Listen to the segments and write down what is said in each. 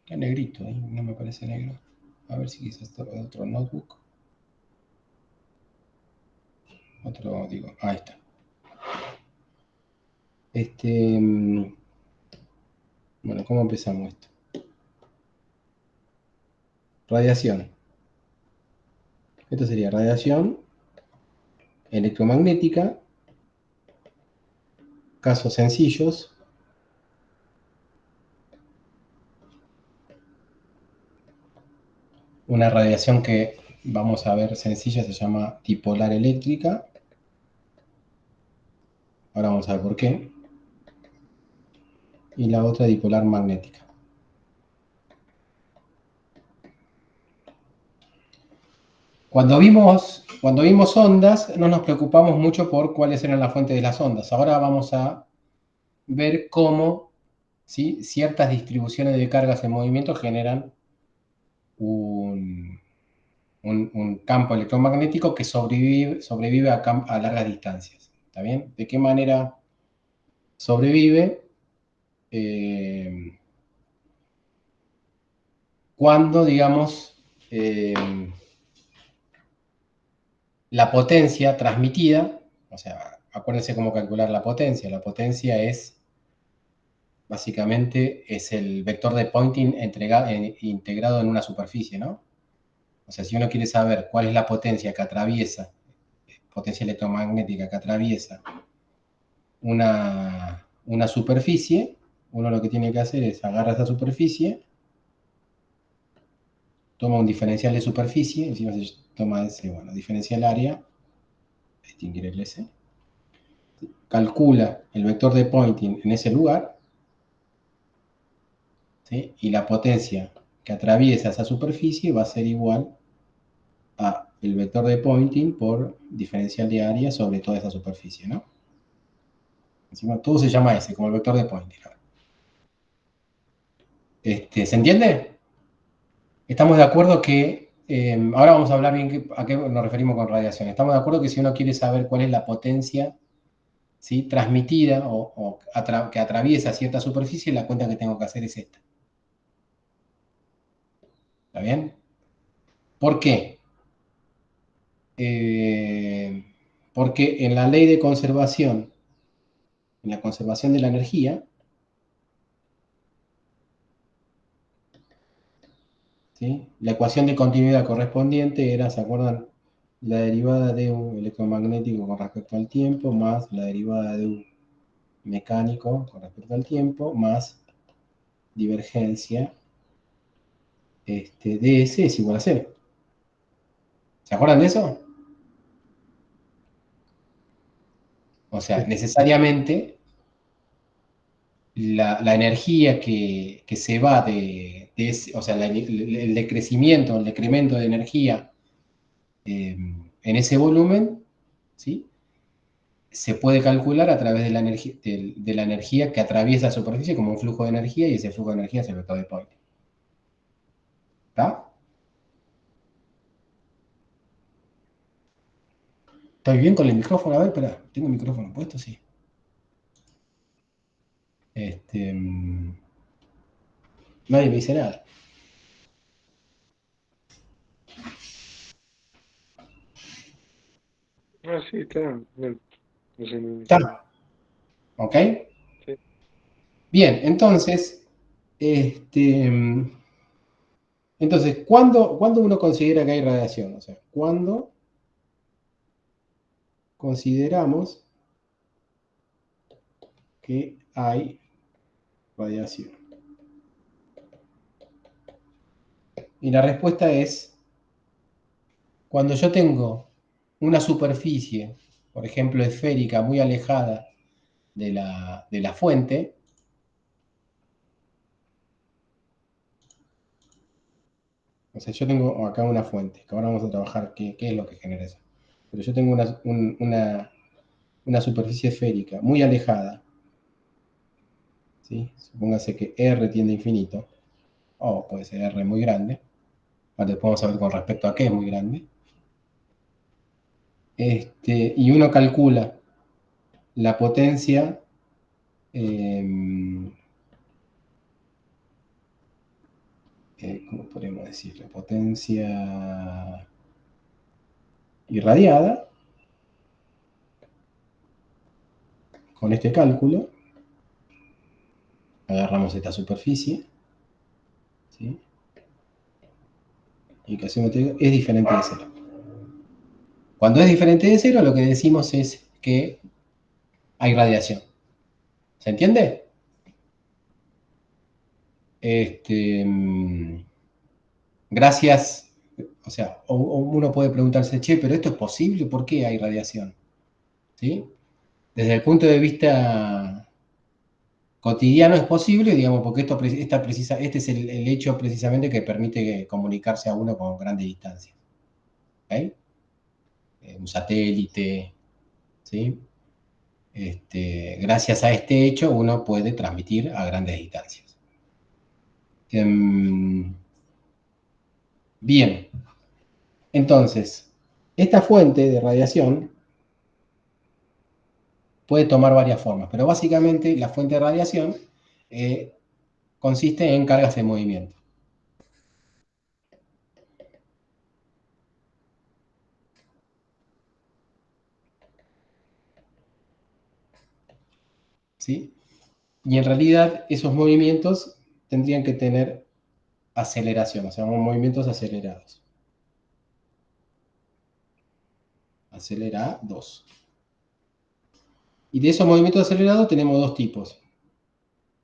Está negrito, no me parece negro. A ver si quizás otro notebook. Otro, digo, ahí está. Bueno, ¿cómo empezamos esto? Radiación. Esto sería radiación electromagnética, casos sencillos. Una radiación que vamos a ver sencilla se llama dipolar eléctrica. Ahora vamos a ver por qué. Y la otra dipolar magnética. Cuando vimos ondas, no nos preocupamos mucho por cuáles eran las fuentes de las ondas. Ahora vamos a ver cómo, ¿sí?, ciertas distribuciones de cargas en movimiento generan un campo electromagnético que sobrevive a largas distancias. ¿Está bien? ¿De qué manera sobrevive? Cuando, digamos, la potencia transmitida, o sea, acuérdense cómo calcular la potencia. La potencia es, básicamente, es el vector de Poynting integrado en una superficie, ¿no? O sea, si uno quiere saber cuál es la potencia que atraviesa, potencia electromagnética que atraviesa una superficie, uno lo que tiene que hacer es agarrar esa superficie, toma un diferencial de superficie, encima se toma ese, bueno, diferencial área, distinguir el S, calcula el vector de Poynting en ese lugar, ¿sí?, y la potencia que atraviesa esa superficie va a ser igual a el vector de Poynting por diferencial de área sobre toda esa superficie, ¿no? Encima todo se llama S, como el vector de Poynting. ¿Se entiende? Estamos de acuerdo que, ahora vamos a hablar bien a qué nos referimos con radiación. Estamos de acuerdo que si uno quiere saber cuál es la potencia, ¿sí?, transmitida o que atraviesa cierta superficie, la cuenta que tengo que hacer es esta. ¿Está bien? ¿Por qué? Porque en la ley de conservación, en la conservación de la energía, ¿sí?, la ecuación de continuidad correspondiente era, ¿se acuerdan? La derivada de un electromagnético con respecto al tiempo más la derivada de un mecánico con respecto al tiempo más divergencia ds es igual a 0. ¿Se acuerdan de eso? O sea, Sí. necesariamente la energía que se va o sea, el decrecimiento, el decremento de energía en ese volumen, ¿sí?, se puede calcular a través de la energía que atraviesa la superficie como un flujo de energía, y ese flujo de energía es el vector de Poynting. ¿Está? ¿Estoy bien con el micrófono? A ver, espera, ¿tengo el micrófono puesto? Sí. Nadie me dice nada. Ah, sí, está. Bueno, no sé, no ¿Está? entiendo. ¿Ok? Sí. Bien, entonces, ¿cuándo uno considera que hay radiación? O sea, ¿cuándo consideramos que hay radiación? Y la respuesta es cuando yo tengo una superficie, por ejemplo, esférica, muy alejada de la fuente. O sea, yo tengo acá una fuente, que ahora vamos a trabajar qué es lo que genera eso. Pero yo tengo una superficie esférica muy alejada, ¿sí? Supóngase que R tiende a infinito, o puede ser R muy grande. Ahora después vamos a ver con respecto a qué es muy grande. Y uno calcula la potencia ¿cómo podemos decir? La potencia irradiada con este cálculo. Agarramos esta superficie, ¿sí? Y que hacemos es diferente de cero. Cuando es diferente de cero, lo que decimos es que hay radiación. ¿Se entiende? Gracias, o sea, o uno puede preguntarse, che, pero esto es posible, ¿por qué hay radiación? ¿Sí? Desde el punto de vista cotidiano es posible, digamos, porque este es el hecho precisamente que permite comunicarse a uno con grandes distancias. ¿Okay? Un satélite, ¿sí? Gracias a este hecho uno puede transmitir a grandes distancias. Bien, entonces, esta fuente de radiación puede tomar varias formas, pero básicamente la fuente de radiación consiste en cargas en movimiento. ¿Sí? Y en realidad esos movimientos tendrían que tener aceleración, o sea, movimientos acelerados. Acelerados. Y de esos movimientos acelerados tenemos dos tipos.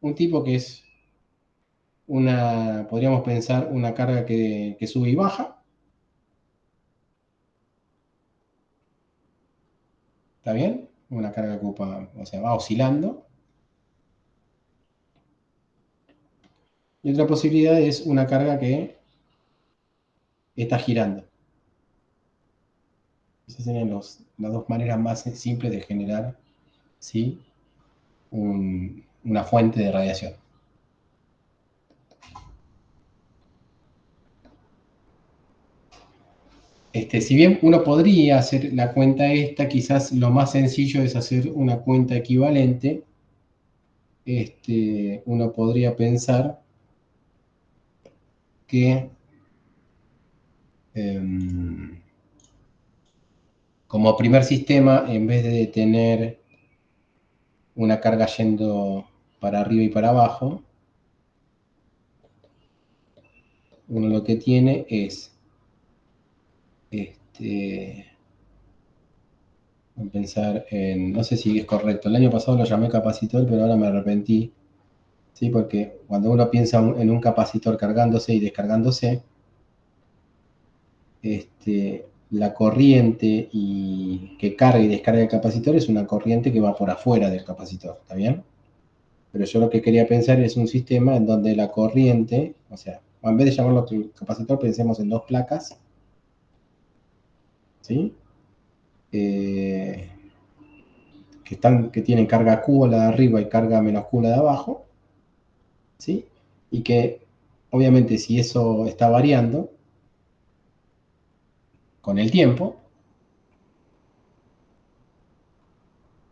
Un tipo que es podríamos pensar una carga que sube y baja. ¿Está bien? Una carga que ocupa, o sea, va oscilando. Y otra posibilidad es una carga que está girando. Esas serían las dos maneras más simples de generar, ¿sí? Una fuente de radiación. Si bien uno podría hacer la cuenta esta, quizás lo más sencillo es hacer una cuenta equivalente. Uno podría pensar que como primer sistema, en vez de tener una carga yendo para arriba y para abajo, uno lo que tiene es pensar en, no sé si es correcto, el año pasado lo llamé capacitor, pero ahora me arrepentí, ¿sí? Porque cuando uno piensa en un capacitor cargándose y descargándose, la corriente que carga y descarga el capacitor es una corriente que va por afuera del capacitor, ¿está bien? Pero yo lo que quería pensar es un sistema en donde la corriente, o sea, en vez de llamarlo capacitor, pensemos en dos placas, ¿sí? Que tienen carga Q la de arriba y carga menos Q la de abajo, ¿sí? Y que, obviamente, si eso está variando con el tiempo,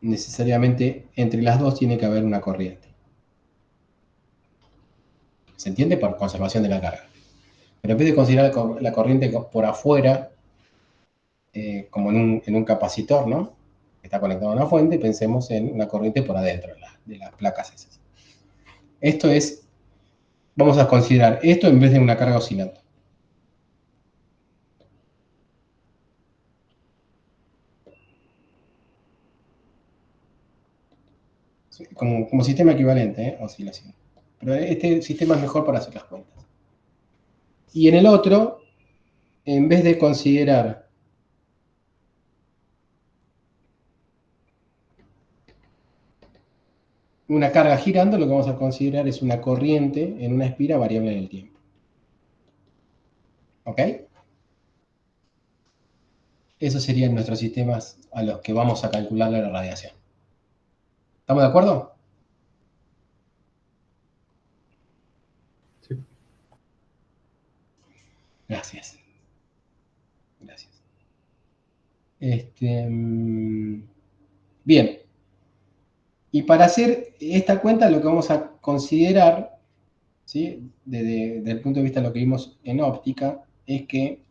necesariamente entre las dos tiene que haber una corriente. ¿Se entiende? Por conservación de la carga. Pero en vez de considerar la corriente por afuera, como en un capacitor, ¿no? Que está conectado a una fuente, pensemos en una corriente por adentro de las placas esas. Vamos a considerar esto en vez de una carga oscilante. Como sistema equivalente, oscilación. Pero este sistema es mejor para hacer las cuentas. Y en el otro, en vez de considerar una carga girando, lo que vamos a considerar es una corriente en una espira variable en el tiempo. ¿Ok? Esos serían nuestros sistemas a los que vamos a calcular la radiación. ¿Estamos de acuerdo? Sí. Gracias. Gracias. Bien. Y para hacer esta cuenta lo que vamos a considerar ¿sí? Desde el punto de vista de lo que vimos en óptica, es que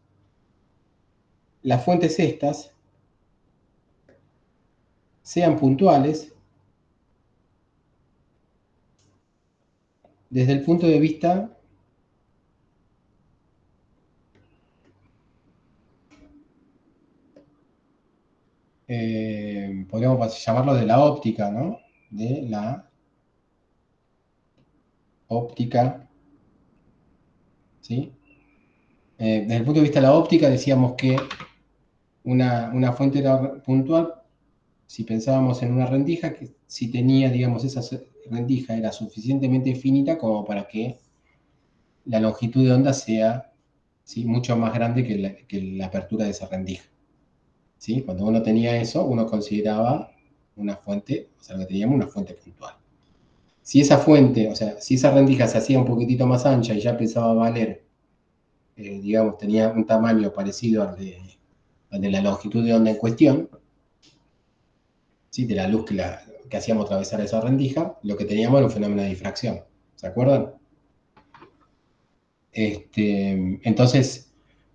las fuentes estas sean puntuales desde el punto de vista podríamos llamarlo de la óptica, ¿no? De la óptica, ¿sí? Desde el punto de vista de la óptica decíamos que una fuente era puntual si pensábamos en una rendija, que si tenía, digamos, esa rendija era suficientemente finita como para que la longitud de onda sea, ¿sí?, mucho más grande que la apertura de esa rendija. ¿Sí? Cuando uno tenía eso, uno consideraba una fuente, o sea, lo que teníamos una fuente puntual. Si esa fuente, o sea, si esa rendija se hacía un poquitito más ancha y ya empezaba a valer, digamos, tenía un tamaño parecido al de la longitud de onda en cuestión, ¿sí?, de la luz que hacíamos atravesar esa rendija, lo que teníamos era un fenómeno de difracción. ¿Se acuerdan? Entonces,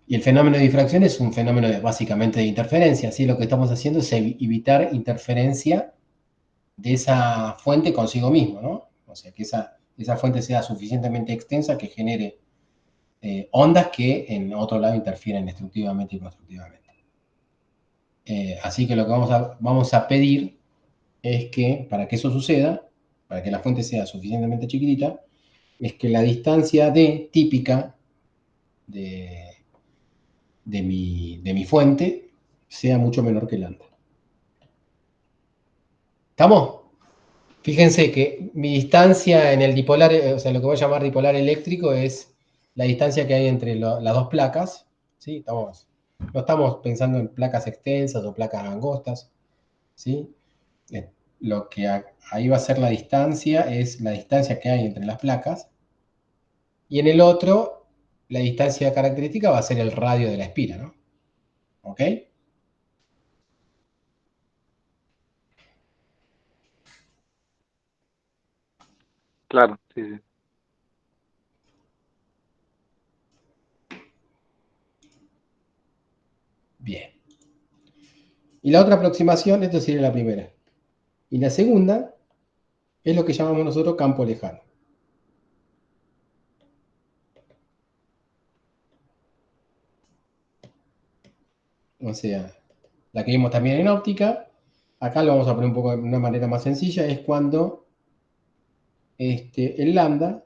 y el fenómeno de difracción es un fenómeno básicamente de interferencia, ¿sí? Lo que estamos haciendo es evitar interferencia de esa fuente consigo mismo, ¿no? O sea, que esa fuente sea suficientemente extensa que genere ondas que en otro lado interfieren destructivamente y constructivamente. Así que lo que vamos a pedir es que, para que eso suceda, para que la fuente sea suficientemente chiquitita, es que la distancia D típica de, de mi fuente sea mucho menor que lambda. ¿Estamos? Fíjense que mi distancia en el dipolar, o sea, lo que voy a llamar dipolar eléctrico es la distancia que hay entre las dos placas, ¿sí? No estamos pensando en placas extensas o placas angostas, ¿sí? Lo que ahí va a ser la distancia es la distancia que hay entre las placas, y en el otro, la distancia característica va a ser el radio de la espira, ¿no? ¿Ok? Claro, sí, sí. Bien. Y la otra aproximación, esto sería la primera. Y la segunda es lo que llamamos nosotros campo lejano. O sea, la que vimos también en óptica, acá lo vamos a poner un poco de una manera más sencilla, es cuando el lambda,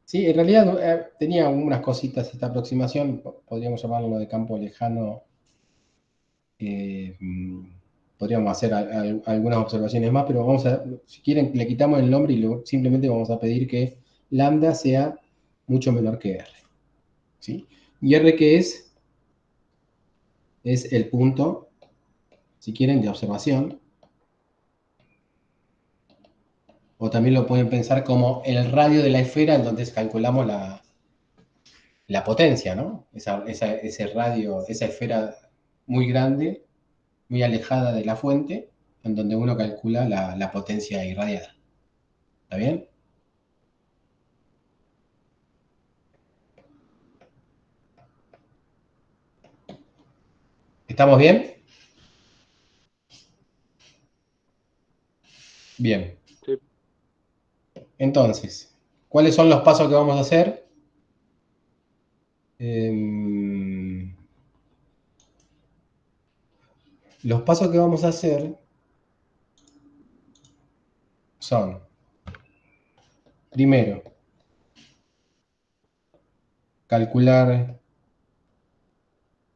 ¿sí? En realidad tenía unas cositas esta aproximación, podríamos llamarlo de campo lejano, podríamos hacer algunas observaciones más, pero vamos a, si quieren, le quitamos el nombre y simplemente vamos a pedir que lambda sea mucho menor que R, ¿sí? Y R, que es el punto, si quieren, de observación, o también lo pueden pensar como el radio de la esfera en donde calculamos la potencia, ¿no? Ese radio, esa esfera muy grande, muy alejada de la fuente, en donde uno calcula la potencia irradiada. ¿Está bien? ¿Estamos bien? Bien. Sí. Entonces, ¿cuáles son los pasos que vamos a hacer? Em, los pasos que vamos a hacer son, primero, calcular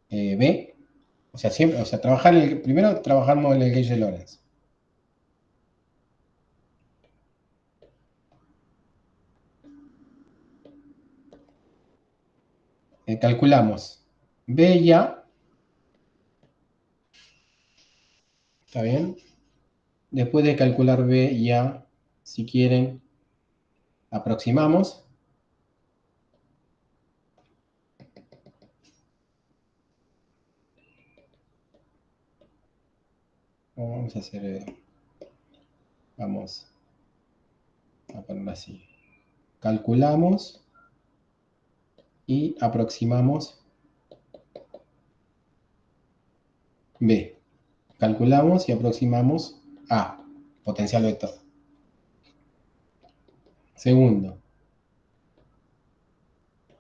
B, o sea, siempre, o sea, primero trabajamos en el gauge de Lorentz. Calculamos B y A, ¿está bien? Después de calcular B y A, si quieren, aproximamos. Vamos a hacer, vamos a ponerlo así. calculamos y aproximamos B. Calculamos y aproximamos A, potencial vector. Segundo,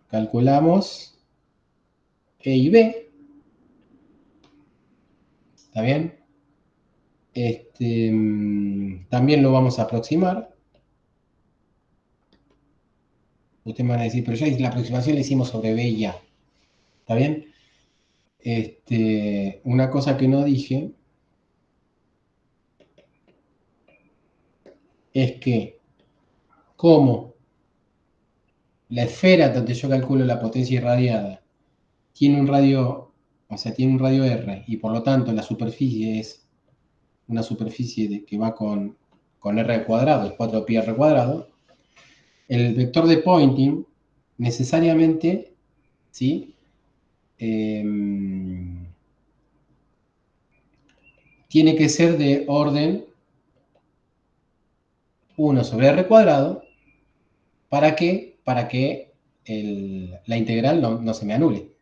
calculamos E y B. ¿Está bien? También lo vamos a aproximar. Ustedes me van a decir, pero ya la aproximación la hicimos sobre B y A. ¿Está bien? Una cosa que no dije es que como la esfera donde yo calculo la potencia irradiada tiene un radio, o sea, tiene un radio R, y por lo tanto la superficie es una superficie que va con R al cuadrado, es 4pi r cuadrado, el vector de Poynting necesariamente, ¿sí? Tiene que ser de orden 1 sobre r cuadrado. ¿Para qué? Para que la integral no se me anule,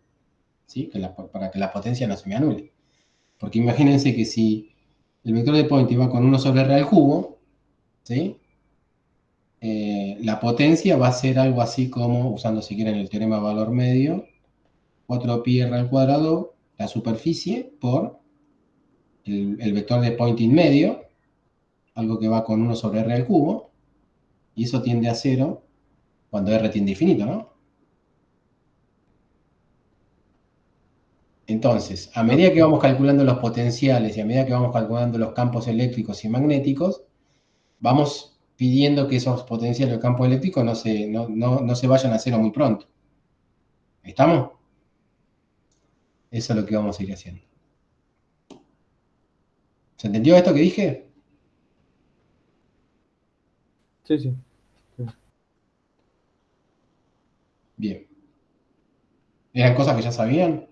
¿sí? Para que la potencia no se me anule. Porque imagínense que si el vector de Poynting va con 1 sobre r al cubo, ¿sí? La potencia va a ser algo así como, usando si quieren el teorema de valor medio, 4pi r al cuadrado, la superficie, por el vector de Poynting medio, algo que va con 1 sobre r al cubo, y eso tiende a 0 cuando r tiende a infinito, ¿no? Entonces, a medida que vamos calculando los potenciales y a medida que vamos calculando los campos eléctricos y magnéticos, vamos pidiendo que esos potenciales de campo eléctrico no se vayan a cero muy pronto. ¿Estamos? Eso es lo que vamos a ir haciendo. ¿Se entendió esto que dije? Sí, sí. Bien. ¿Eran cosas que ya sabían?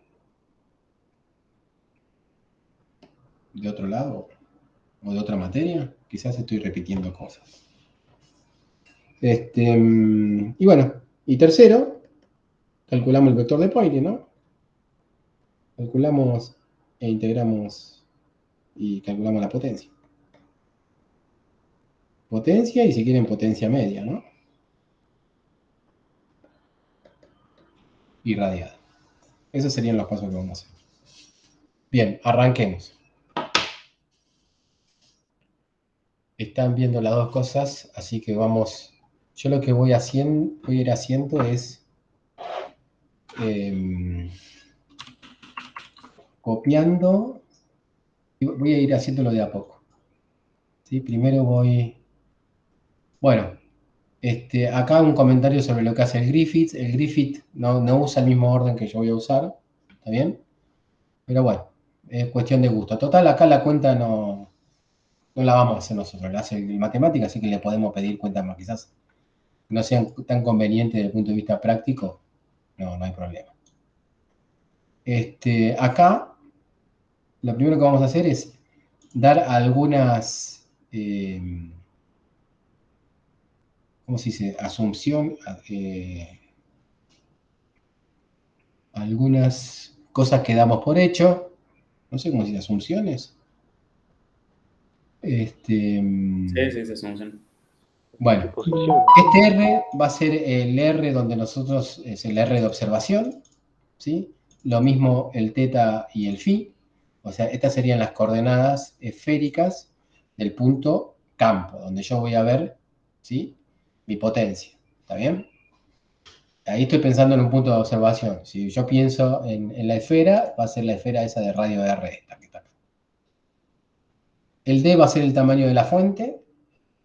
¿De otro lado? ¿O de otra materia? Quizás estoy repitiendo cosas. Y bueno, y tercero, calculamos el vector de Poynting, ¿no? Calculamos e integramos y calculamos la potencia. Potencia y si quieren potencia media, ¿no? Irradiada. Esos serían los pasos que vamos a hacer. Bien, arranquemos. Están viendo las dos cosas, así que vamos. Yo lo que voy a ir haciendo es copiando y voy a ir haciéndolo de a poco. ¿Sí? Primero voy. Bueno, acá un comentario sobre lo que hace el Griffith. El Griffith no usa el mismo orden que yo voy a usar, ¿está bien? Pero bueno, es cuestión de gusto. Total, acá la cuenta no la vamos a hacer nosotros, la hace el matemática, así que le podemos pedir cuentas más. Quizás no sean tan convenientes desde el punto de vista práctico, no hay problema. Acá, lo primero que vamos a hacer es dar algunas, ¿cómo se dice? Asunción, algunas cosas que damos por hecho, no sé cómo se dice, asunciones. Sí, sí, son. Bueno, este R va a ser el R donde nosotros, es el R de observación, ¿sí? Lo mismo el teta y el phi, o sea, estas serían las coordenadas esféricas del punto campo, donde yo voy a ver, ¿sí? Mi potencia, ¿está bien? Ahí estoy pensando en un punto de observación. Si yo pienso en la esfera, va a ser la esfera esa de radio R, esta que está acá. El D va a ser el tamaño de la fuente,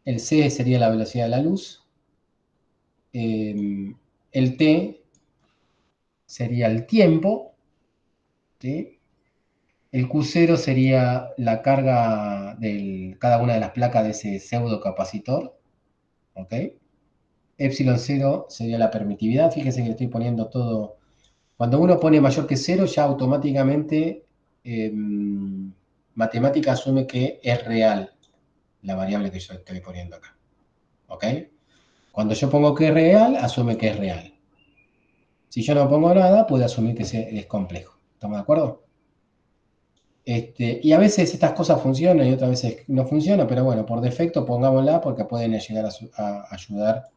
el C sería la velocidad de la luz, el T sería el tiempo, ¿sí? El Q0 sería la carga de cada una de las placas de ese pseudo capacitor, ¿ok? Epsilon 0 sería la permitividad, fíjense que le estoy poniendo todo. Cuando uno pone mayor que 0, ya automáticamente matemática asume que es real la variable que yo estoy poniendo acá, ¿ok? Cuando yo pongo que es real, asume que es real. Si yo no pongo nada, puede asumir que es complejo. ¿Estamos de acuerdo? Y a veces estas cosas funcionan y otras veces no funcionan, pero bueno, por defecto pongámosla porque pueden llegar a ayudar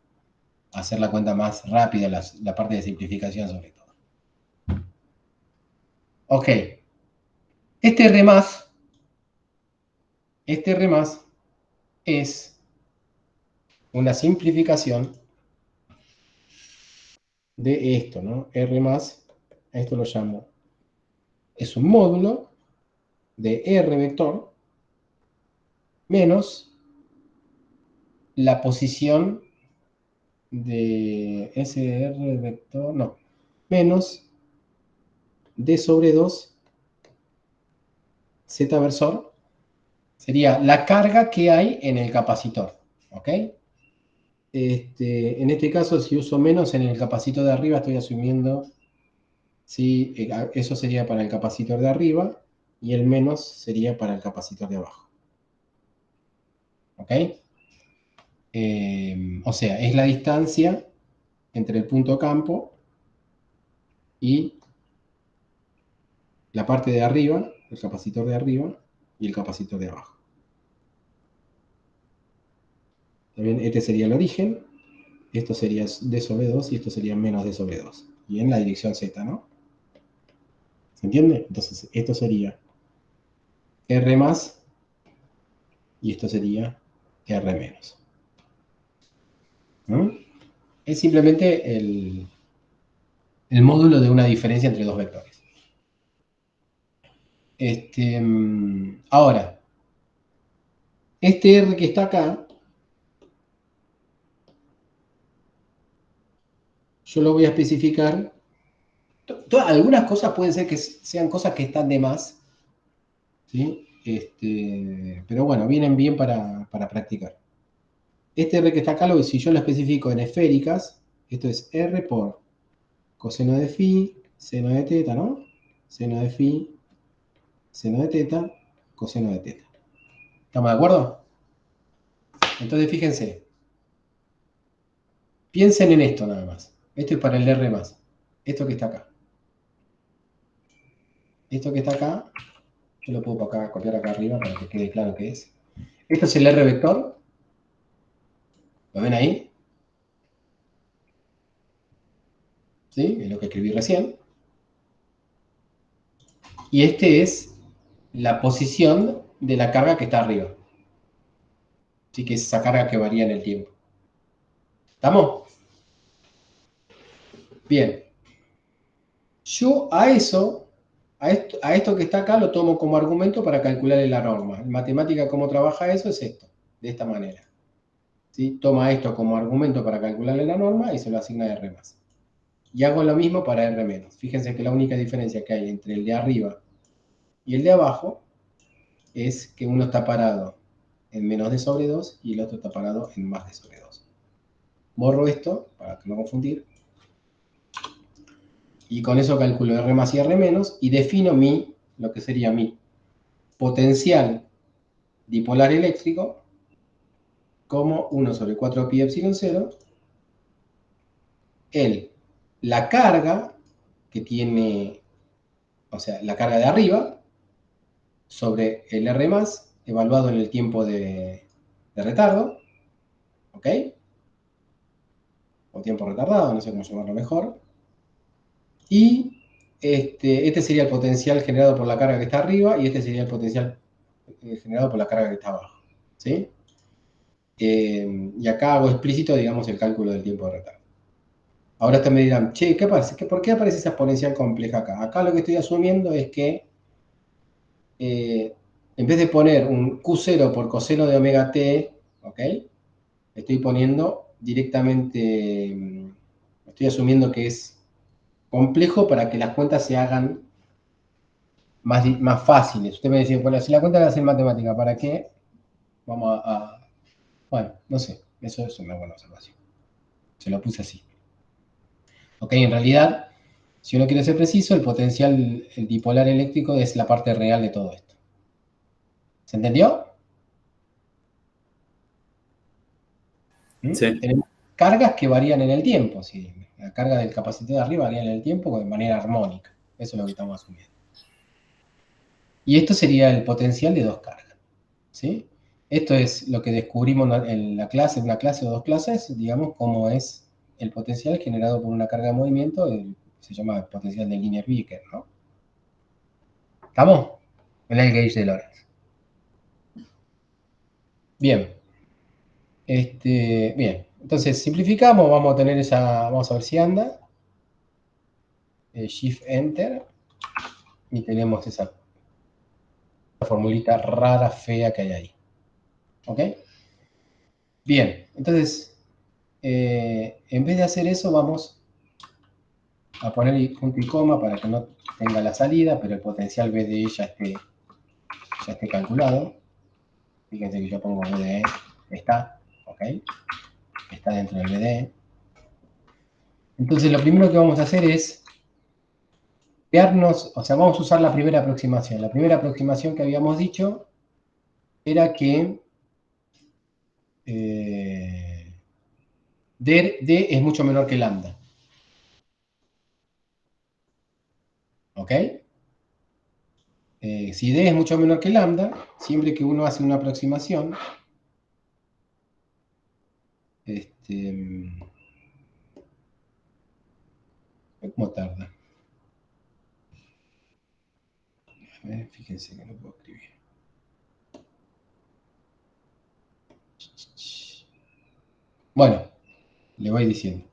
a hacer la cuenta más rápida, la parte de simplificación sobre todo. Ok. Este R+, es una simplificación de esto, ¿no? R+, esto lo llamo, es un módulo de R vector menos la posición de SR vector, no, menos D sobre 2 Z versor, sería la carga que hay en el capacitor, ¿ok? En este caso, si uso menos en el capacitor de arriba, estoy asumiendo, ¿sí? Eso sería para el capacitor de arriba y el menos sería para el capacitor de abajo, ¿ok? O sea, es la distancia entre el punto campo y la parte de arriba, el capacitor de arriba y el capacitor de abajo. También este sería el origen, esto sería D sobre 2 y esto sería menos D sobre 2. Y en la dirección Z, ¿no? ¿Se entiende? Entonces, esto sería R más y esto sería R menos. ¿No? Es simplemente el módulo de una diferencia entre dos vectores. Ahora, este R que está acá, yo lo voy a especificar. Algunas cosas pueden ser que sean cosas que están de más, ¿sí? Pero bueno, vienen bien para practicar. Este R que está acá, si yo lo especifico en esféricas, esto es R por coseno de phi, seno de teta, ¿no? Seno de phi, seno de teta, coseno de teta. ¿Estamos de acuerdo? Entonces, fíjense. Piensen en esto nada más. Esto es para el R+. Esto que está acá. Esto que está acá, yo lo puedo copiar acá arriba para que quede claro qué es. Esto es el R vector. ¿Lo ven ahí? ¿Sí? Es lo que escribí recién. Y este es la posición de la carga que está arriba. Así que es esa carga que varía en el tiempo. ¿Estamos? Bien. Yo a esto que está acá lo tomo como argumento para calcular la norma. En matemática, ¿cómo trabaja eso? Es esto, de esta manera. ¿Sí? Toma esto como argumento para calcularle la norma y se lo asigna a R+. Y hago lo mismo para R-. Fíjense que la única diferencia que hay entre el de arriba y el de abajo es que uno está parado en menos D sobre 2 y el otro está parado en más D sobre 2. Borro esto para no confundir. Y con eso calculo R+ y R- y defino lo que sería mi potencial dipolar eléctrico como 1 sobre 4 pi epsilon 0, la carga que tiene, o sea, la carga de arriba, sobre el R+, evaluado en el tiempo de retardo, ¿ok? O tiempo retardado, no sé cómo llamarlo mejor. Y este sería el potencial generado por la carga que está arriba y este sería el potencial generado por la carga que está abajo, ¿sí? Y acá hago explícito, digamos, el cálculo del tiempo de retardo. Ahora ustedes me dirán, che, ¿por qué aparece esa exponencial compleja acá? Acá lo que estoy asumiendo es que en vez de poner un Q0 por coseno de omega t, ¿ok? Estoy poniendo directamente, estoy asumiendo que es complejo para que las cuentas se hagan más fáciles. Usted me decía, bueno, si la cuenta la hace en matemática, ¿para qué? Vamos bueno, no sé, eso es una buena observación. Se lo puse así. Ok, en realidad, si uno quiere ser preciso, el potencial el dipolar eléctrico es la parte real de todo esto. ¿Se entendió? Sí. cargas que varían en el tiempo. ¿Sí? La carga del capacitor de arriba varía en el tiempo de manera armónica. Eso es lo que estamos asumiendo. Y esto sería el potencial de dos cargas. ¿Sí? Esto es lo que descubrimos en la clase, una clase o dos clases, digamos, cómo es el potencial generado por una carga de movimiento, se llama el potencial de Linear-Becker, ¿no? ¿Estamos? En el gauge de Lorentz. Bien. Bien. Entonces, simplificamos, vamos a tener vamos a ver si anda. Shift Enter. Y tenemos esa formulita rara, fea que hay ahí. ¿Ok? Bien. Entonces, en vez de hacer eso, vamos a poner punto y coma para que no tenga la salida, pero el potencial BDE ya esté calculado. Fíjense que yo pongo BDE, está, ¿ok? Está dentro del BDE. Entonces lo primero que vamos a hacer es quedarnos, o sea, vamos a usar la primera aproximación. La primera aproximación que habíamos dicho era que D es mucho menor que lambda. ¿Ok? Si D es mucho menor que lambda, siempre que uno hace una aproximación, ¿cómo tarda? A ver, fíjense que no puedo escribir. Bueno, le voy diciendo.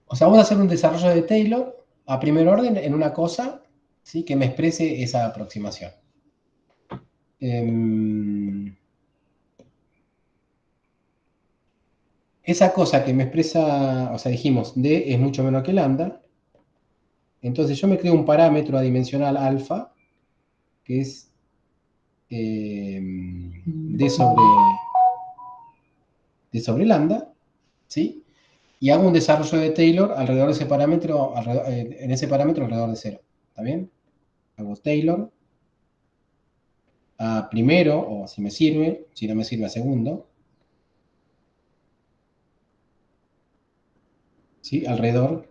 O sea, vamos a hacer un desarrollo de Taylor a primer orden en una cosa, ¿sí? Que me exprese esa aproximación. Esa cosa que me expresa, o sea, dijimos, D es mucho menor que lambda. Entonces yo me creo un parámetro adimensional alfa, que es D sobre lambda, ¿sí? Y hago un desarrollo de Taylor alrededor de ese parámetro, en ese parámetro alrededor de 0. ¿Está bien? Hago Taylor a primero, o si me sirve, si no me sirve a segundo, ¿sí? Alrededor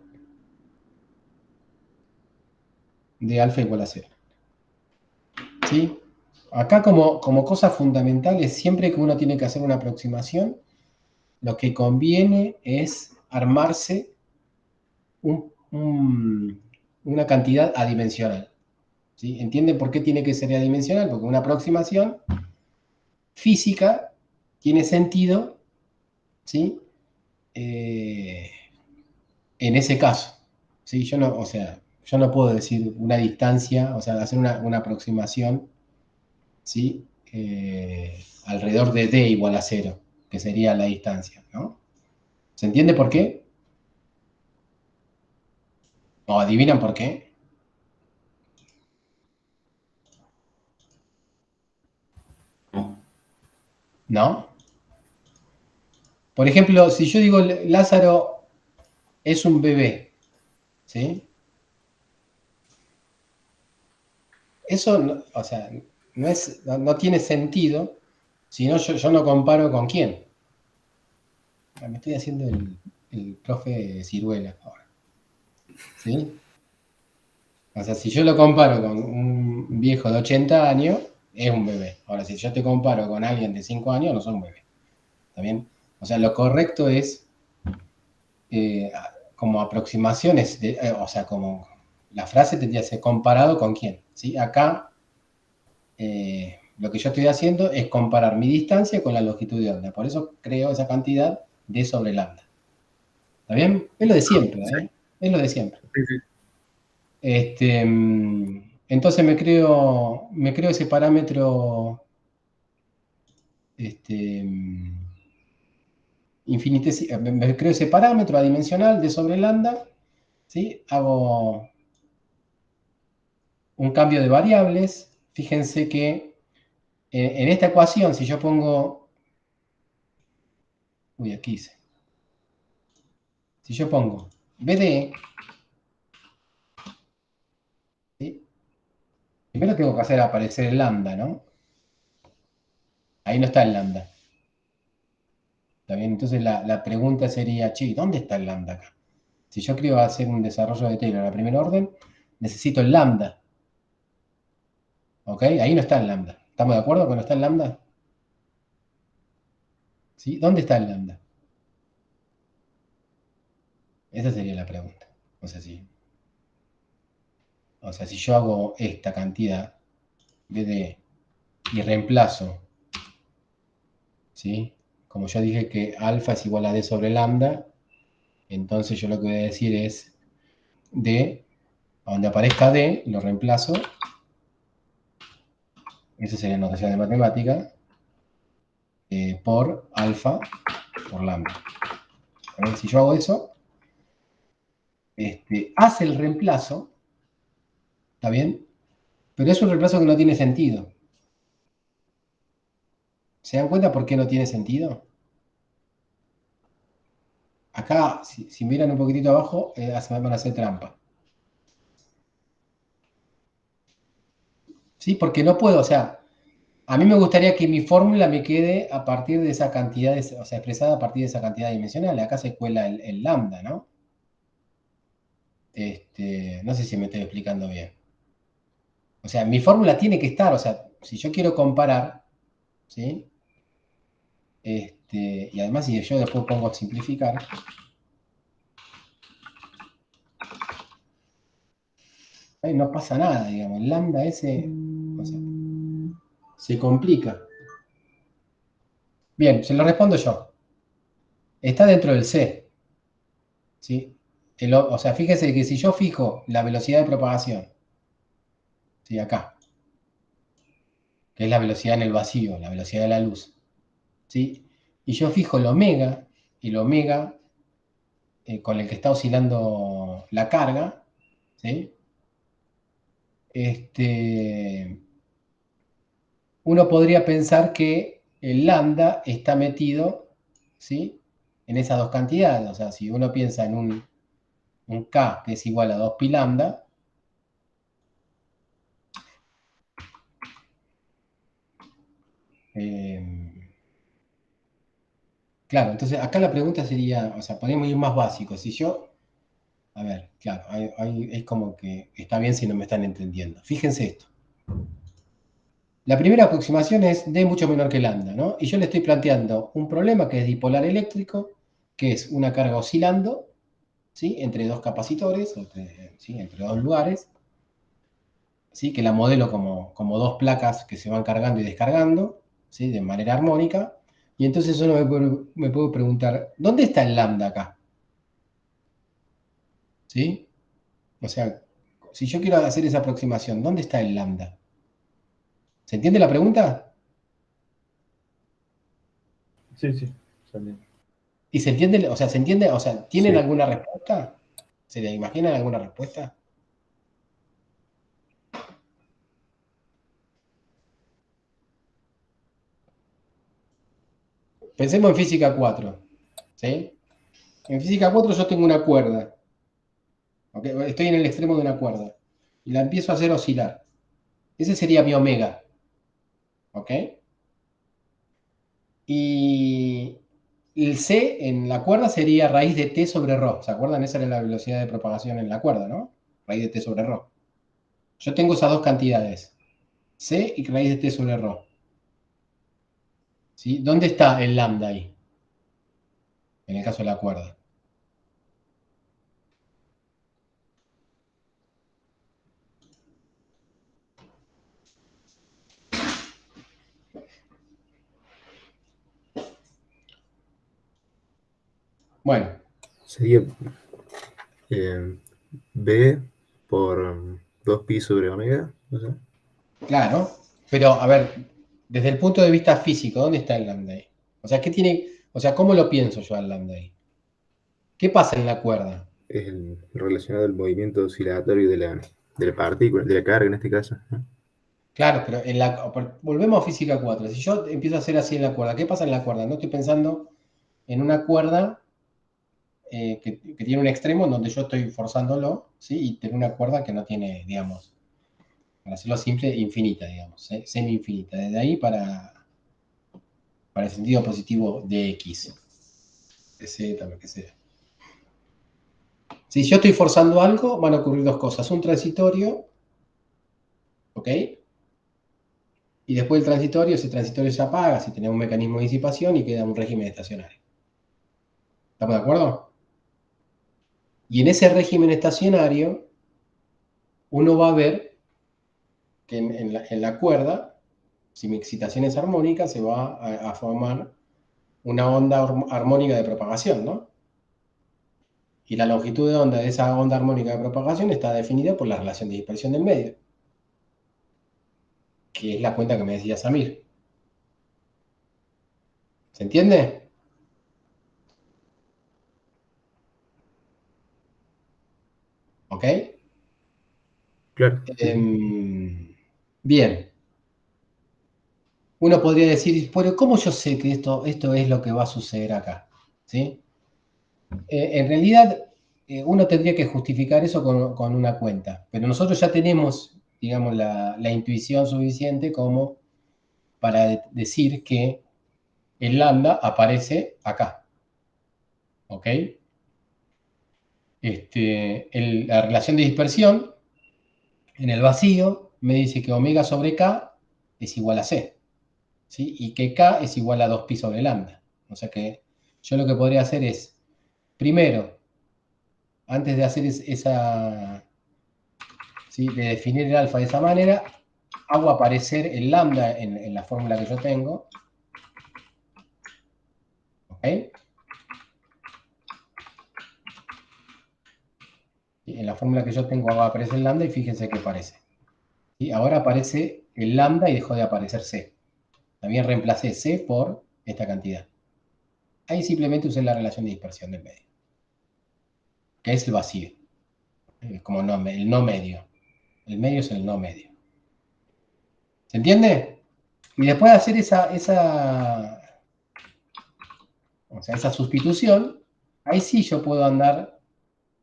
de alfa igual a 0. ¿Sí? Acá como cosa fundamental es siempre que uno tiene que hacer una aproximación, lo que conviene es armarse una cantidad adimensional. ¿Sí? ¿Entienden por qué tiene que ser adimensional? Porque una aproximación física tiene sentido, ¿sí? En ese caso. ¿Sí? Yo no puedo decir una distancia, o sea, hacer una aproximación, ¿sí? Alrededor de D igual a 0, que sería la distancia, ¿no? ¿Se entiende por qué? ¿O adivinan por qué? No. ¿No? Por ejemplo, si yo digo Lázaro es un bebé, ¿sí? Eso, o sea, no tiene sentido si no yo no comparo con quién. Me estoy haciendo el profe Ciruela ahora. ¿Sí? O sea, si yo lo comparo con un viejo de 80 años, es un bebé. Ahora, si yo te comparo con alguien de 5 años, no son un bebé. ¿Está bien? O sea, lo correcto es como aproximaciones, o sea, como la frase tendría que ser comparado con quién. ¿Sí? Acá lo que yo estoy haciendo es comparar mi distancia con la longitud de onda. Por eso creo esa cantidad de sobre lambda. ¿Está bien? Es lo de siempre, ¿eh? Es lo de siempre. Sí, sí. Entonces me creo ese parámetro me creo ese parámetro adimensional de sobre lambda, ¿sí? Hago un cambio de variables. Fíjense que en esta ecuación, si yo pongo... Uy, aquí hice. Si yo pongo BD, ¿sí? Primero tengo que hacer aparecer el lambda, ¿no? Ahí no está el lambda. ¿Está bien? Entonces la pregunta sería, che, ¿dónde está el lambda acá? Si yo quiero hacer un desarrollo de Taylor a la primera orden, necesito el lambda. ¿Ok? Ahí no está el lambda. ¿Estamos de acuerdo con no está el lambda? ¿Sí? ¿Dónde está el lambda? Esa sería la pregunta. O sea, si yo hago esta cantidad de D y reemplazo, ¿sí? Como yo dije que alfa es igual a D sobre lambda, entonces yo lo que voy a decir es D, a donde aparezca D, lo reemplazo. Esa sería notación de matemática, por alfa por lambda. A ver, si yo hago eso, hace el reemplazo, ¿está bien? Pero es un reemplazo que no tiene sentido. ¿Se dan cuenta por qué no tiene sentido? Acá, si miran un poquitito abajo, van a hacer trampa. ¿Sí? Porque no puedo, o sea, a mí me gustaría que mi fórmula me quede a partir de esa cantidad, o sea, expresada a partir de esa cantidad dimensional. Acá se cuela el lambda, ¿no? No sé si me estoy explicando bien. O sea, mi fórmula tiene que estar, o sea, si yo quiero comparar, ¿sí? Y además, si yo después pongo a simplificar, ahí no pasa nada, digamos. El lambda ese, o sea, se complica. Bien, se lo respondo yo. Está dentro del C, ¿sí? O sea, fíjese que si yo fijo la velocidad de propagación, ¿sí? Acá, que es la velocidad en el vacío, la velocidad de la luz, ¿sí? Y yo fijo el omega, con el que está oscilando la carga, ¿sí? Uno podría pensar que el lambda está metido, ¿sí? En esas dos cantidades. O sea, si uno piensa en un K que es igual a 2pi lambda, claro, entonces acá la pregunta sería, o sea, podemos ir más básicos. Si yo, a ver, claro, es como que está bien si no me están entendiendo. Fíjense esto. La primera aproximación es D mucho menor que lambda, ¿no? Y yo le estoy planteando un problema que es dipolar eléctrico, que es una carga oscilando, ¿sí? Entre dos capacitores, ¿sí? Entre dos lugares, ¿sí? Que la modelo como dos placas que se van cargando y descargando, ¿sí? De manera armónica. Y entonces uno me puede preguntar, ¿dónde está el lambda acá? ¿Sí? O sea, si yo quiero hacer esa aproximación, ¿dónde está el lambda? ¿Se entiende la pregunta? Sí, sí, también. ¿Y se entiende? O sea, ¿se entiende? O sea, ¿tienen Sí. alguna respuesta? ¿Se le imaginan alguna respuesta? Pensemos en física 4, ¿sí? En física 4 yo tengo una cuerda, ¿ok? Estoy en el extremo de una cuerda y la empiezo a hacer oscilar. Ese sería mi omega, ¿ok? Y el C en la cuerda sería raíz de t sobre ρ. ¿Se acuerdan? Esa era la velocidad de propagación en la cuerda, ¿no? Raíz de t sobre ρ. Yo tengo esas dos cantidades, C y raíz de t sobre ρ. ¿Sí? ¿Dónde está el lambda ahí? En el caso de la cuerda. Bueno, Sería B por 2pi sobre omega, no sé. claro, pero a ver, desde el punto de vista físico, ¿dónde está el lambda ahí? O sea, ¿cómo lo pienso yo al lambda ahí? ¿Qué pasa en la cuerda? Es relacionado al movimiento oscilatorio de la partícula, de la carga en este caso, ¿no? Claro, pero volvemos a física 4. Si yo empiezo a hacer así en la cuerda, ¿qué pasa en la cuerda? No estoy pensando en una cuerda que tiene un extremo en donde yo estoy forzándolo, ¿sí? Y tiene una cuerda que no tiene, digamos, para hacerlo simple, infinita, digamos, semi-infinita. Desde ahí para el sentido positivo de X. Z, lo que sea. Si yo estoy forzando algo, van a ocurrir dos cosas. Un transitorio, ¿ok? Y después ese transitorio se apaga si tenemos un mecanismo de disipación y queda un régimen estacionario. ¿Estamos de acuerdo? Y en ese régimen estacionario, uno va a ver que en la cuerda, si mi excitación es armónica, se va a formar una onda armónica de propagación, ¿no? Y la longitud de onda de esa onda armónica de propagación está definida por la relación de dispersión del medio, que es la cuenta que me decía Samir. ¿Se entiende? ¿Ok? Claro. Sí. Bien. Uno podría decir, pero ¿cómo yo sé que esto es lo que va a suceder acá? ¿Sí? En realidad, uno tendría que justificar eso con una cuenta, pero nosotros ya tenemos, digamos, la intuición suficiente como para decir que el lambda aparece acá. ¿Ok? La relación de dispersión en el vacío me dice que omega sobre k es igual a c, ¿sí? Y que k es igual a 2pi sobre lambda. O sea que yo lo que podría hacer es, primero, antes de hacer esa, ¿sí? De definir el alfa de esa manera, hago aparecer el lambda en la fórmula que yo tengo. ¿Ok? En la fórmula que yo tengo hago aparecer el lambda y fíjense que aparece. ¿Sí? Ahora aparece el lambda y dejó de aparecer c. También reemplacé c por esta cantidad. Ahí simplemente usé la relación de dispersión del medio, que es el vacío, como no, el no medio. El medio es el no medio. ¿Se entiende? Y después de hacer esa sustitución, ahí sí yo puedo andar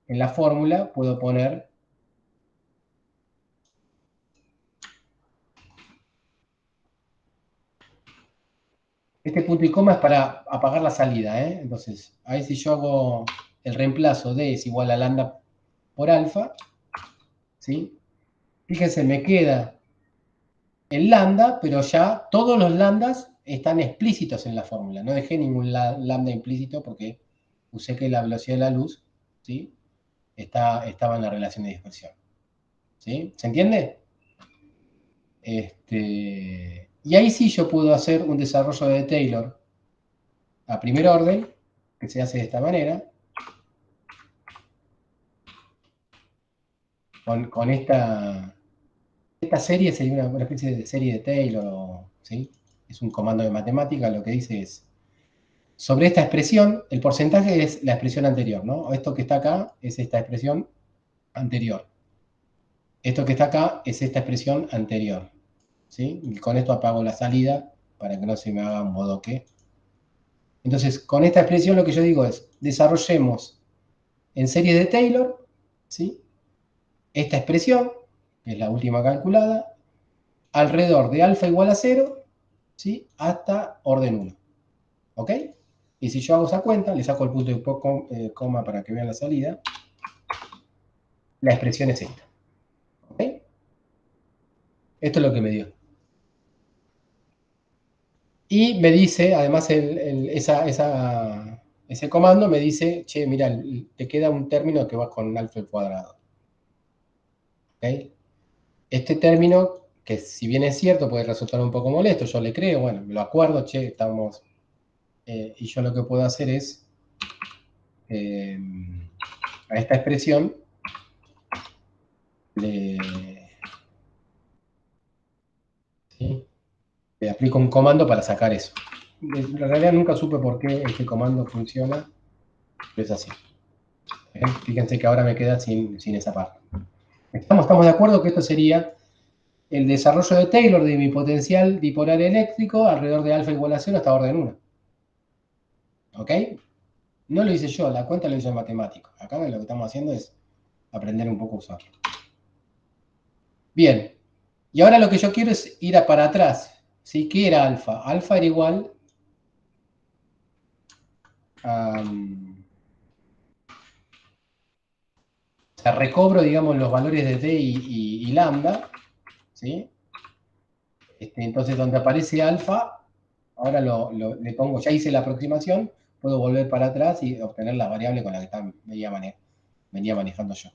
en la fórmula, puedo poner este punto y coma es para apagar la salida, ¿eh? Entonces, ahí si yo hago el reemplazo de es igual a lambda por alfa, ¿sí? Fíjense, me queda el lambda, pero ya todos los lambdas están explícitos en la fórmula. No dejé ningún lambda implícito porque usé que la velocidad de la luz, ¿sí? Estaba en la relación de dispersión. ¿Sí? ¿Se entiende? Y ahí sí yo puedo hacer un desarrollo de Taylor a primer orden, que se hace de esta manera, con esta serie sería una especie de serie de Taylor, ¿sí? Es un comando de matemática, lo que dice es, sobre esta expresión, el porcentaje es la expresión anterior, ¿no? Esto que está acá es esta expresión anterior. Esto que está acá es esta expresión anterior, ¿sí? Y con esto apago la salida para que no se me haga un bodoque. Entonces, con esta expresión lo que yo digo es, desarrollemos en series de Taylor, ¿sí? Esta expresión, que es la última calculada, alrededor de alfa igual a 0, ¿sí? Hasta orden 1. ¿Ok? Y si yo hago esa cuenta, le saco el punto de coma para que vean la salida, la expresión es esta. ¿Ok? Esto es lo que me dio. Y me dice, además, ese comando me dice, che, mira, te queda un término que va con alfa al cuadrado. ¿Ok? Este término, que si bien es cierto, puede resultar un poco molesto, yo le creo, bueno, me lo acuerdo, che, estamos... y yo lo que puedo hacer es, a esta expresión, ¿sí? Le aplico un comando para sacar eso. En realidad nunca supe por qué este comando funciona, pero es así. Fíjense que ahora me queda sin esa parte. Estamos de acuerdo que esto sería el desarrollo de Taylor de mi potencial dipolar eléctrico alrededor de alfa igual a 0 hasta orden 1. ¿Ok? No lo hice yo, la cuenta lo hizo el matemático. Acá lo que estamos haciendo es aprender un poco a usarlo. Bien. Y ahora lo que yo quiero es ir para atrás. ¿Sí? ¿Qué era alfa? Alfa era igual o sea, recobro, digamos, los valores de D y lambda, ¿sí? Entonces, donde aparece alfa, ahora le pongo, ya hice la aproximación, puedo volver para atrás y obtener la variable con la que venía manejando yo.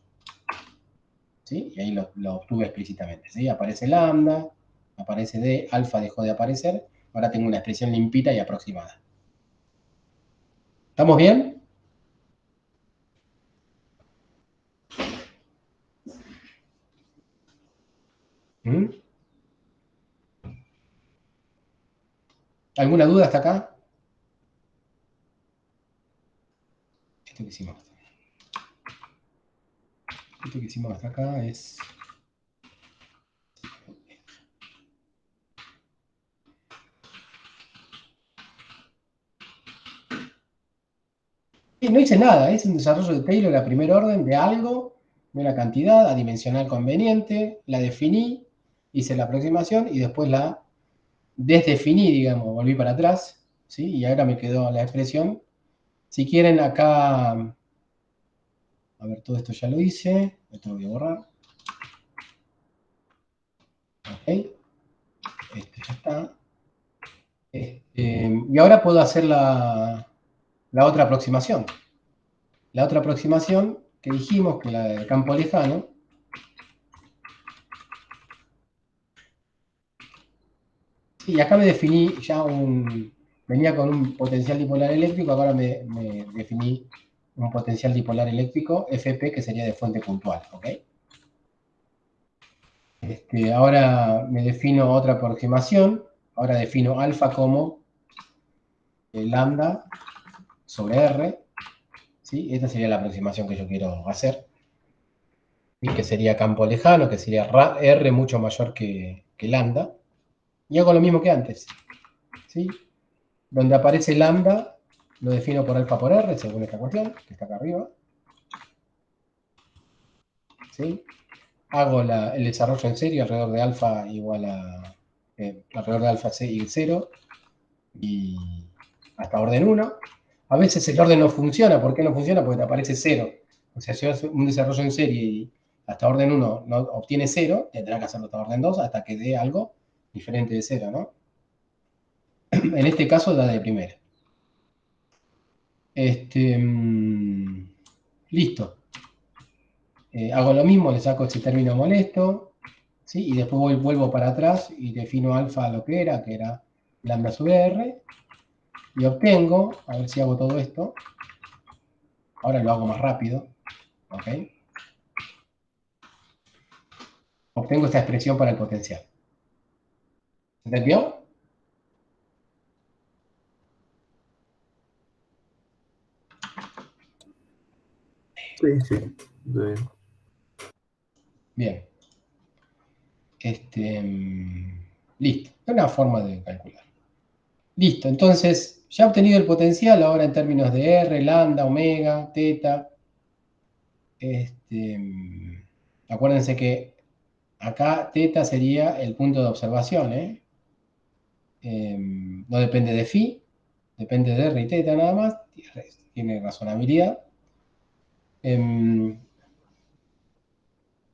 ¿Sí? Y ahí lo obtuve explícitamente. ¿Sí? Aparece lambda, aparece D, alfa dejó de aparecer, ahora tengo una expresión limpita y aproximada. ¿Estamos bien? ¿Mm? ¿Alguna duda hasta acá? Esto que hicimos hasta acá es... No hice nada, es un desarrollo de Taylor a primer orden de algo, de una cantidad adimensional conveniente, la definí, hice la aproximación y después la desdefiní, digamos, volví para atrás, ¿sí? Y ahora me quedó la expresión. Si quieren acá, a ver, todo esto ya lo hice, esto lo voy a borrar. Ok, esto ya está. Y ahora puedo hacer la otra aproximación. La otra aproximación que dijimos, que la del campo lejano, y acá me definí ya venía con un potencial dipolar eléctrico, ahora me definí un potencial dipolar eléctrico, FP, que sería de fuente puntual, ¿ok? Ahora me defino otra aproximación, ahora defino alfa como lambda sobre R, ¿sí? Esta sería la aproximación que yo quiero hacer, ¿sí? Que sería campo lejano, que sería R mucho mayor que lambda, y hago lo mismo que antes, ¿sí? Donde aparece lambda, lo defino por alfa por R, según esta ecuación, que está acá arriba, ¿sí? Hago el desarrollo en serie alrededor de alfa igual a, alrededor de alfa y 0, y hasta orden 1. A veces el orden no funciona. ¿Por qué no funciona? Porque te aparece 0. O sea, si haces un desarrollo en serie y hasta orden 1 no obtiene 0, tendrá que hacerlo hasta orden 2 hasta que dé algo diferente de 0, ¿no? En este caso da de primera. Listo. Hago lo mismo, le saco ese término molesto, ¿sí? Y después vuelvo para atrás y defino alfa lo que era lambda sobre R, y obtengo, a ver si hago todo esto, ahora lo hago más rápido, ¿ok? Obtengo esta expresión para el potencial. ¿Se entendió? Sí, sí. Bien. Bien. Listo. Es una forma de calcular. Listo. Entonces, ya he obtenido el potencial ahora en términos de R, lambda, omega, teta. Acuérdense que acá teta sería el punto de observación, ¿eh? No depende de phi, depende de R y teta nada más. Tiene razonabilidad.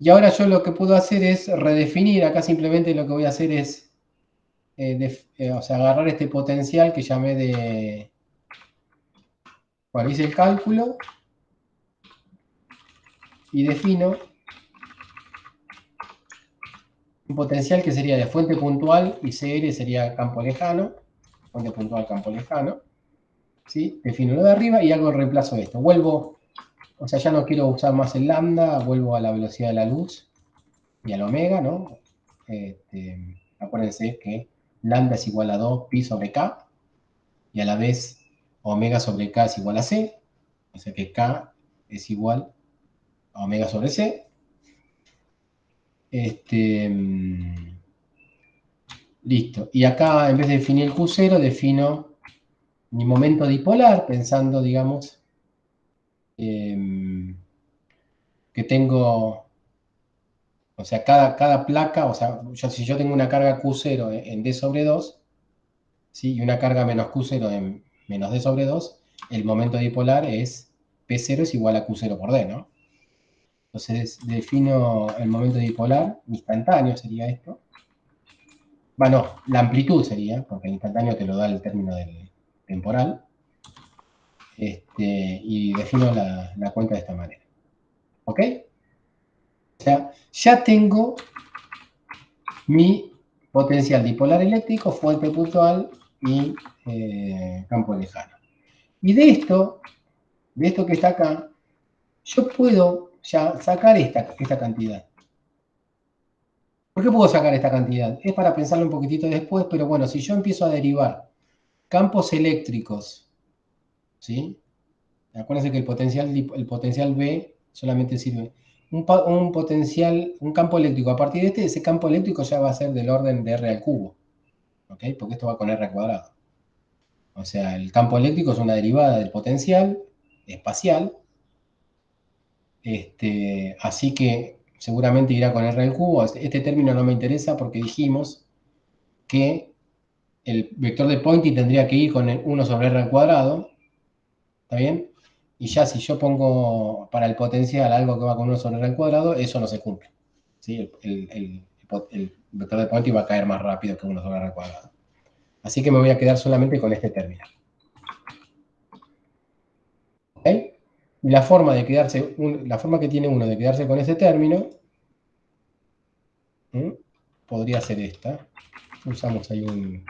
Y ahora yo lo que puedo hacer es redefinir, acá simplemente lo que voy a hacer es o sea, agarrar este potencial que llamé de... Bueno, hice el cálculo y defino un potencial que sería de fuente puntual y CL sería campo lejano, fuente puntual, campo lejano, ¿sí? Defino lo de arriba y hago el reemplazo de esto. Vuelvo, o sea, ya no quiero usar más el lambda, vuelvo a la velocidad de la luz y al omega, ¿no? Acuérdense que lambda es igual a 2 pi sobre k, y a la vez omega sobre k es igual a c, o sea que k es igual a omega sobre c. Listo. Y acá, en vez de definir el Q0, defino mi momento dipolar, pensando, digamos, que tengo, o sea, cada placa, o sea, si yo tengo una carga Q0 en D sobre 2, ¿sí? Y una carga menos Q0 en menos D sobre 2, el momento dipolar es P0 es igual a Q0 por D, ¿no? Entonces defino el momento dipolar, instantáneo sería esto. Bueno, la amplitud sería, porque el instantáneo te lo da el término del temporal. Y defino la cuenta de esta manera. ¿Ok? O sea, ya tengo mi potencial dipolar eléctrico, fuente puntual y campo lejano. Y de esto que está acá, yo puedo ya sacar esta cantidad. ¿Por qué puedo sacar esta cantidad? Es para pensarlo un poquitito después, pero bueno, si yo empiezo a derivar campos eléctricos, ¿sí? Acuérdense que el potencial B solamente sirve un potencial, un campo eléctrico. A partir de ese campo eléctrico ya va a ser del orden de R al cubo, ¿ok? Porque esto va con R al cuadrado. O sea, el campo eléctrico es una derivada del potencial espacial, así que seguramente irá con R al cubo. Este término no me interesa porque dijimos que el vector de Poynting tendría que ir con el 1 sobre R al cuadrado, ¿está bien? Y ya si yo pongo para el potencial algo que va con 1 sobre R al cuadrado, eso no se cumple. ¿Sí? El vector de Poynting va a caer más rápido que 1 sobre R al cuadrado. Así que me voy a quedar solamente con este término. ¿Ok? Y la forma que tiene uno de quedarse con ese término, podría ser esta. Usamos ahí un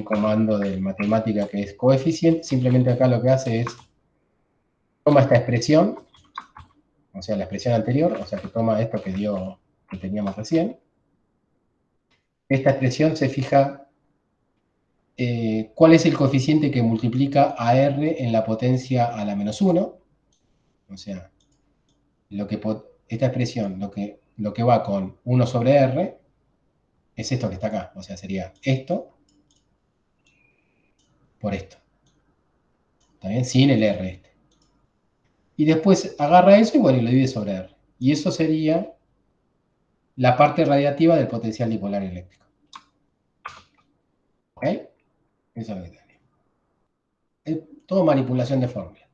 comando de matemática que es coeficiente. Simplemente acá lo que hace es toma esta expresión, o sea, la expresión anterior, o sea, que toma esto que teníamos recién. Esta expresión se fija cuál es el coeficiente que multiplica a R en la potencia a la menos 1. O sea, esta expresión, lo que va con 1 sobre R, es esto que está acá. O sea, sería esto por esto. ¿Está bien? Sin el R este. Y después agarra eso y bueno, y lo divide sobre R. Y eso sería la parte radiativa del potencial dipolar eléctrico. ¿Ok? Eso es lo que tenía. Es todo manipulación de fórmula.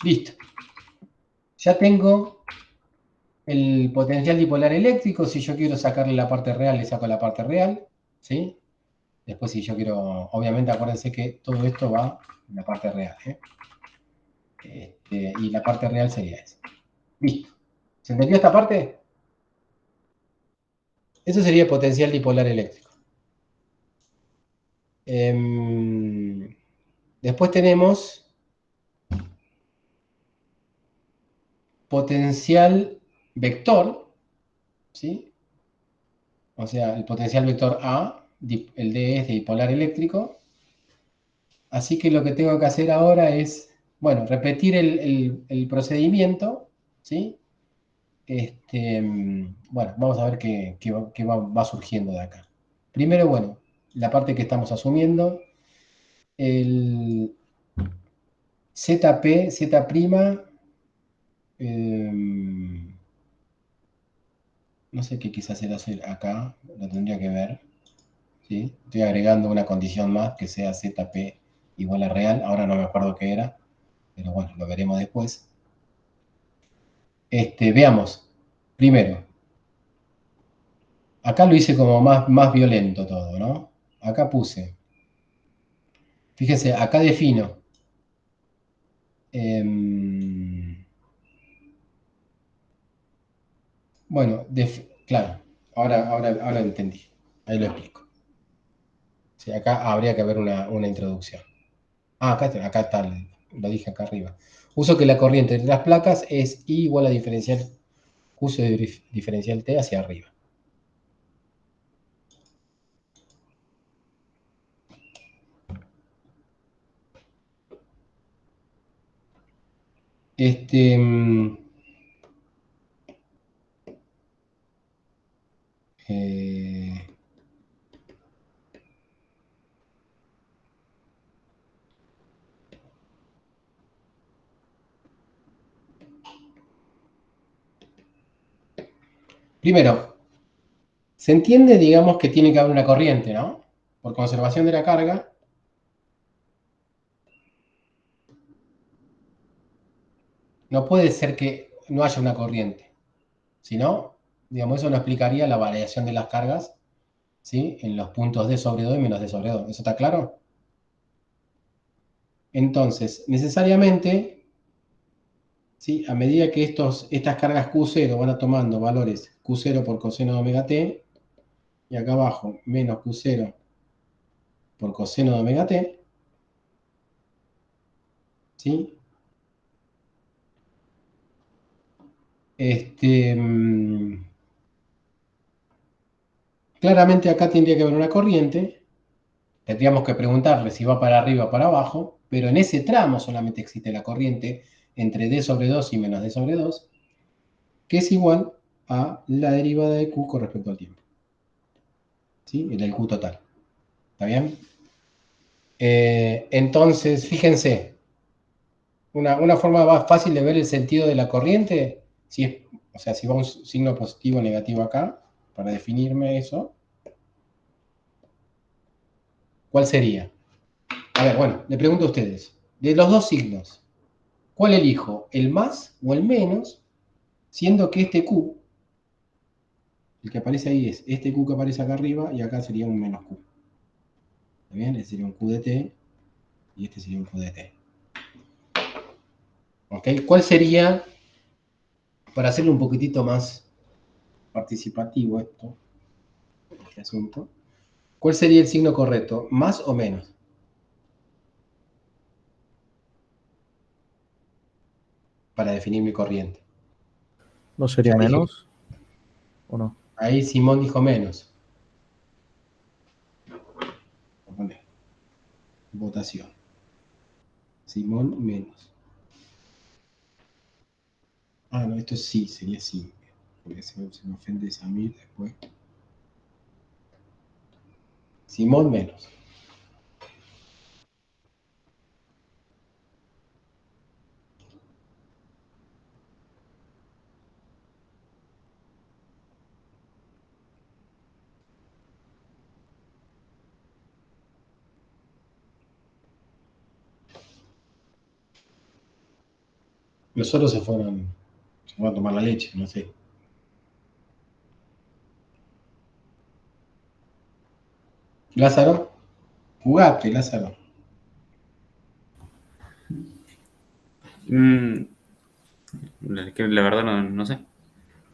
Listo. Ya tengo el potencial dipolar eléctrico. Si yo quiero sacarle la parte real, le saco la parte real. ¿Sí? Después, si yo quiero, obviamente, acuérdense que todo esto va en la parte real. Y la parte real sería esa. Listo. ¿Se entendió esta parte? Eso sería potencial dipolar eléctrico. Después tenemos potencial vector, ¿sí? O sea, el potencial vector A, el D es de dipolar eléctrico. Así que lo que tengo que hacer ahora es, bueno, repetir el procedimiento, ¿sí? Bueno, vamos a ver qué va surgiendo de acá. Primero, bueno, la parte que estamos asumiendo, el ZP, Z', no sé qué quise hacer acá, lo tendría que ver, ¿sí? Estoy agregando una condición más que sea ZP igual a real, ahora no me acuerdo qué era, pero bueno, lo veremos después. Veamos, primero, acá lo hice como más violento todo, ¿no? Acá puse, fíjense, acá defino, bueno, claro, ahora entendí, ahí lo explico. Sí, acá habría que haber una introducción. Acá está, lo dije acá arriba. Uso que la corriente entre las placas es I igual a diferencial Q de diferencial T hacia arriba. Eh, Primero, se entiende, digamos, que tiene que haber una corriente, ¿no? Por conservación de la carga, no puede ser que no haya una corriente. Si no, digamos, eso no explicaría la variación de las cargas, ¿sí? En los puntos D sobre 2 y menos D sobre 2. ¿Eso está claro? Entonces, necesariamente, ¿sí? A medida que estas cargas Q0 van tomando valores Q0 por coseno de omega t, y acá abajo menos Q0 por coseno de omega t, ¿sí? Claramente acá tendría que haber una corriente, tendríamos que preguntarle si va para arriba o para abajo, pero en ese tramo solamente existe la corriente entre D sobre 2 y menos D sobre 2, que es igual a la derivada de Q con respecto al tiempo. ¿Sí? El Q total. ¿Está bien? Entonces, fíjense, una forma más fácil de ver el sentido de la corriente, o sea, si va un signo positivo o negativo acá, para definirme eso, ¿cuál sería? A ver, bueno, le pregunto a ustedes, de los dos signos, ¿cuál elijo? ¿El más o el menos? Siendo que este Q, el que aparece ahí es este Q que aparece acá arriba y acá sería un menos Q. ¿Está bien? Este sería un Q de T y este sería un Q de T. ¿Ok? ¿Cuál sería, para hacerlo un poquitito más participativo este asunto, cuál sería el signo correcto? ¿Más o menos? Para definir mi corriente. ¿No sería Ya dije, menos o no? ahí Simón dijo menos. Voy a poner votación. Simón menos. Ah, no, esto sí, sería sí. Porque se me ofende Samir después. Simón menos. Los otros se fueron a tomar la leche, no sé. Lázaro, jugate, Lázaro. Mm, que la verdad no sé.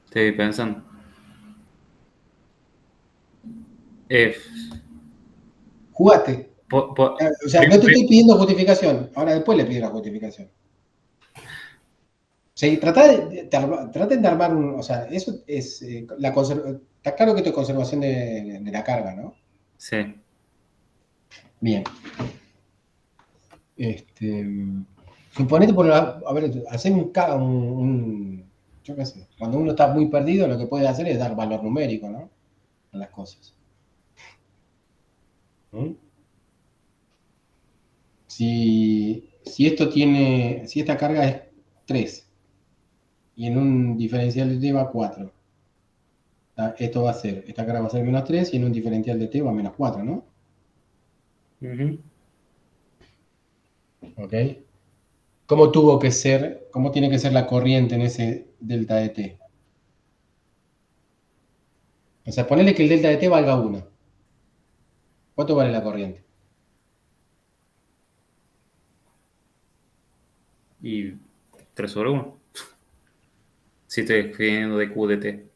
Estoy pensando. Eh, Jugate. po- po- O sea, no te estoy pidiendo justificación. Ahora después le pido la justificación. Sí, traten de armar un. O sea, eso es. Está claro que esto es conservación de la carga, ¿no? sí. Bien. Suponete, a ver, hacer yo qué sé, cuando uno está muy perdido, lo que puede hacer es dar valor numérico, ¿no? A las cosas. ¿Mm? Si esta carga es 3 y en un diferencial de t va 4, esta carga va a ser menos 3 y en un diferencial de t va a menos 4, ¿no? Ujú. ¿Ok? ¿Cómo tiene que ser la corriente en ese delta de t? O sea, ponele que el delta de t valga 1. ¿Cuánto vale la corriente? Y 3 sobre 1. Si estoy escribiendo de Q de T.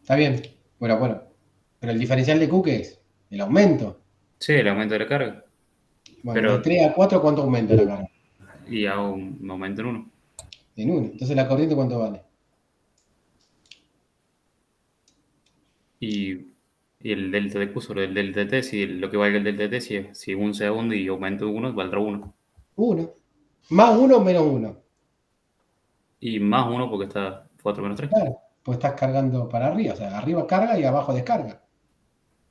Está bien. Bueno. Pero el diferencial de Q, ¿qué es? El aumento. Sí, el aumento de la carga. Bueno, de Pero, 3 a 4, ¿cuánto aumenta la carga? y hago un aumento en 1. En 1. Entonces, ¿la corriente cuánto vale? Y, y el delta de Q sobre el delta de T, si lo que valga el delta de T, si un segundo y aumento 1, valdrá 1. 1. Más 1 menos 1. Y más 1 porque está 4 menos 3. Claro, pues estás cargando para arriba. O sea, arriba carga y abajo descarga.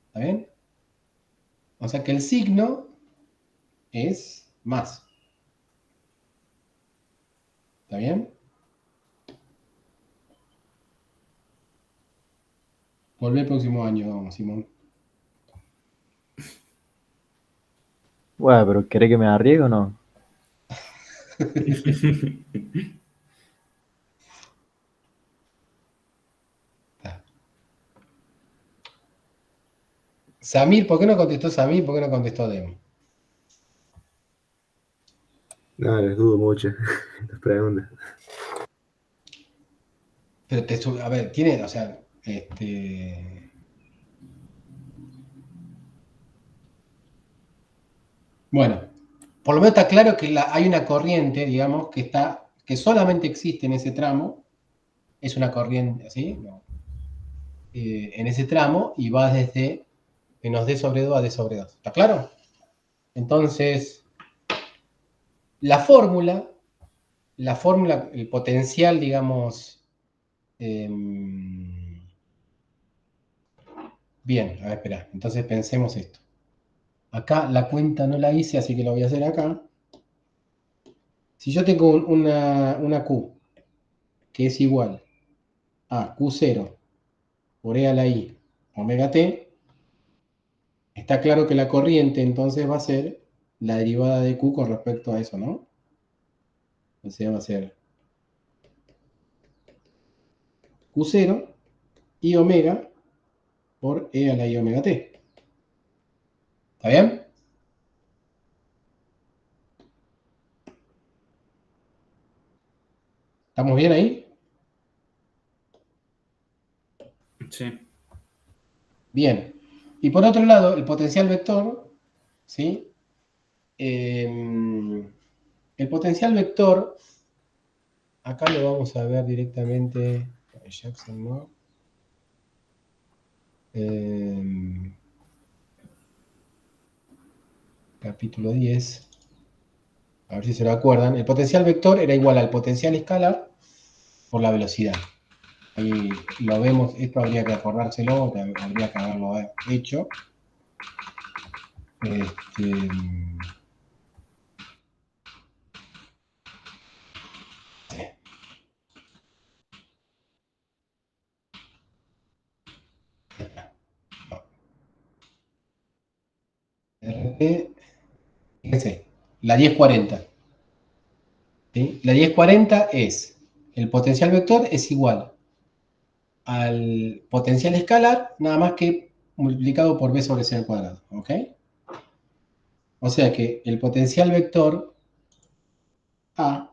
¿Está bien? O sea que el signo es más. ¿Está bien? Volvé el próximo año, Simón. Bueno, pero ¿querés que me arriesgue o no? Samir, ¿por qué no contestó Samir? ¿Por qué no contestó Demo? No, les dudo mucho estas preguntas. Pero a ver, tiene, o sea, bueno, por lo menos está claro que hay una corriente, digamos, que solamente existe en ese tramo, es una corriente, ¿sí? No. En ese tramo y va desde menos D sobre 2 a D sobre 2. ¿Está claro? Entonces, la fórmula, el potencial, digamos, bien, a ver, espera, entonces pensemos esto. Acá la cuenta no la hice, así que lo voy a hacer acá. Si yo tengo una Q que es igual a Q0 por E a la I omega T, está claro que la corriente entonces va a ser la derivada de Q con respecto a eso, ¿no? O sea, va a ser Q0 y omega por E a la I omega T. ¿Está bien? ¿Estamos bien ahí? Sí. Bien. Y por otro lado, el potencial vector, ¿sí? El potencial vector, acá lo vamos a ver directamente. Jackson, ¿no? Capítulo 10. A ver si se lo acuerdan. El potencial vector era igual al potencial escalar por la velocidad. Ahí lo vemos, esto habría que acordárselo, habría que haberlo hecho. Fíjense, la 1040. ¿Sí? La 1040 es, el potencial vector es igual al potencial escalar, nada más que multiplicado por b sobre c al cuadrado. ¿Ok? O sea que el potencial vector A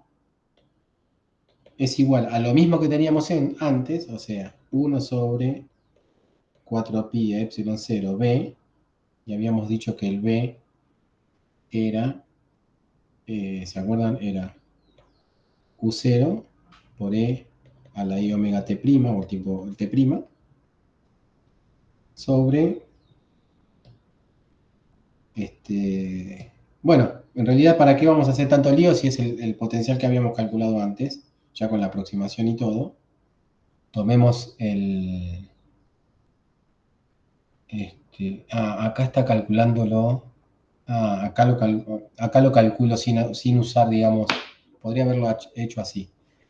es igual a lo mismo que teníamos antes, o sea, 1 sobre 4pi epsilon 0 b, y habíamos dicho que el b era, ¿se acuerdan? Era Q0 por E a la I omega T', o tipo el T', sobre, bueno, en realidad, ¿para qué vamos a hacer tanto lío si es el potencial que habíamos calculado antes, ya con la aproximación y todo? Tomemos acá está calculándolo, acá lo calculo sin usar, digamos, podría haberlo hecho así,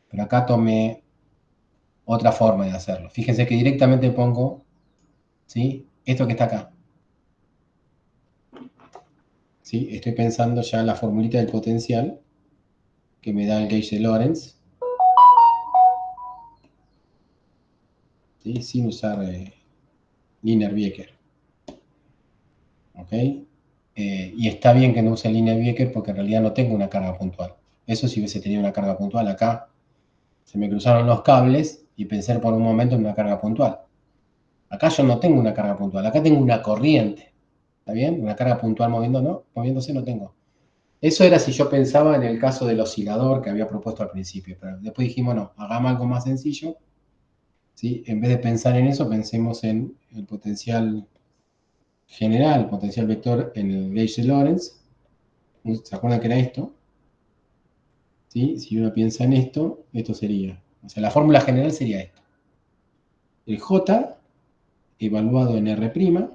pero acá tomé otra forma de hacerlo. Fíjense que directamente pongo, ¿sí? Esto que está acá. ¿Sí? Estoy pensando ya en la formulita del potencial que me da el gauge de Lorentz, ¿sí? Sin usar Linear-Becker. ¿Ok? Y está bien que no use Linear-Becker porque en realidad no tengo una carga puntual. Eso si hubiese tenido una carga puntual acá, se me cruzaron los cables y pensé por un momento en una carga puntual. Acá yo no tengo una carga puntual, acá tengo una corriente. ¿Está bien? Una carga puntual moviéndose no tengo. Eso era si yo pensaba en el caso del oscilador que había propuesto al principio, pero después dijimos, no, hagamos algo más sencillo, ¿sí? En vez de pensar en eso, pensemos en el potencial general, el potencial vector en el gauge de Lorentz. ¿Se acuerdan que era esto? ¿Sí? Si uno piensa en esto, esto sería, o sea, la fórmula general sería esto. El J evaluado en R',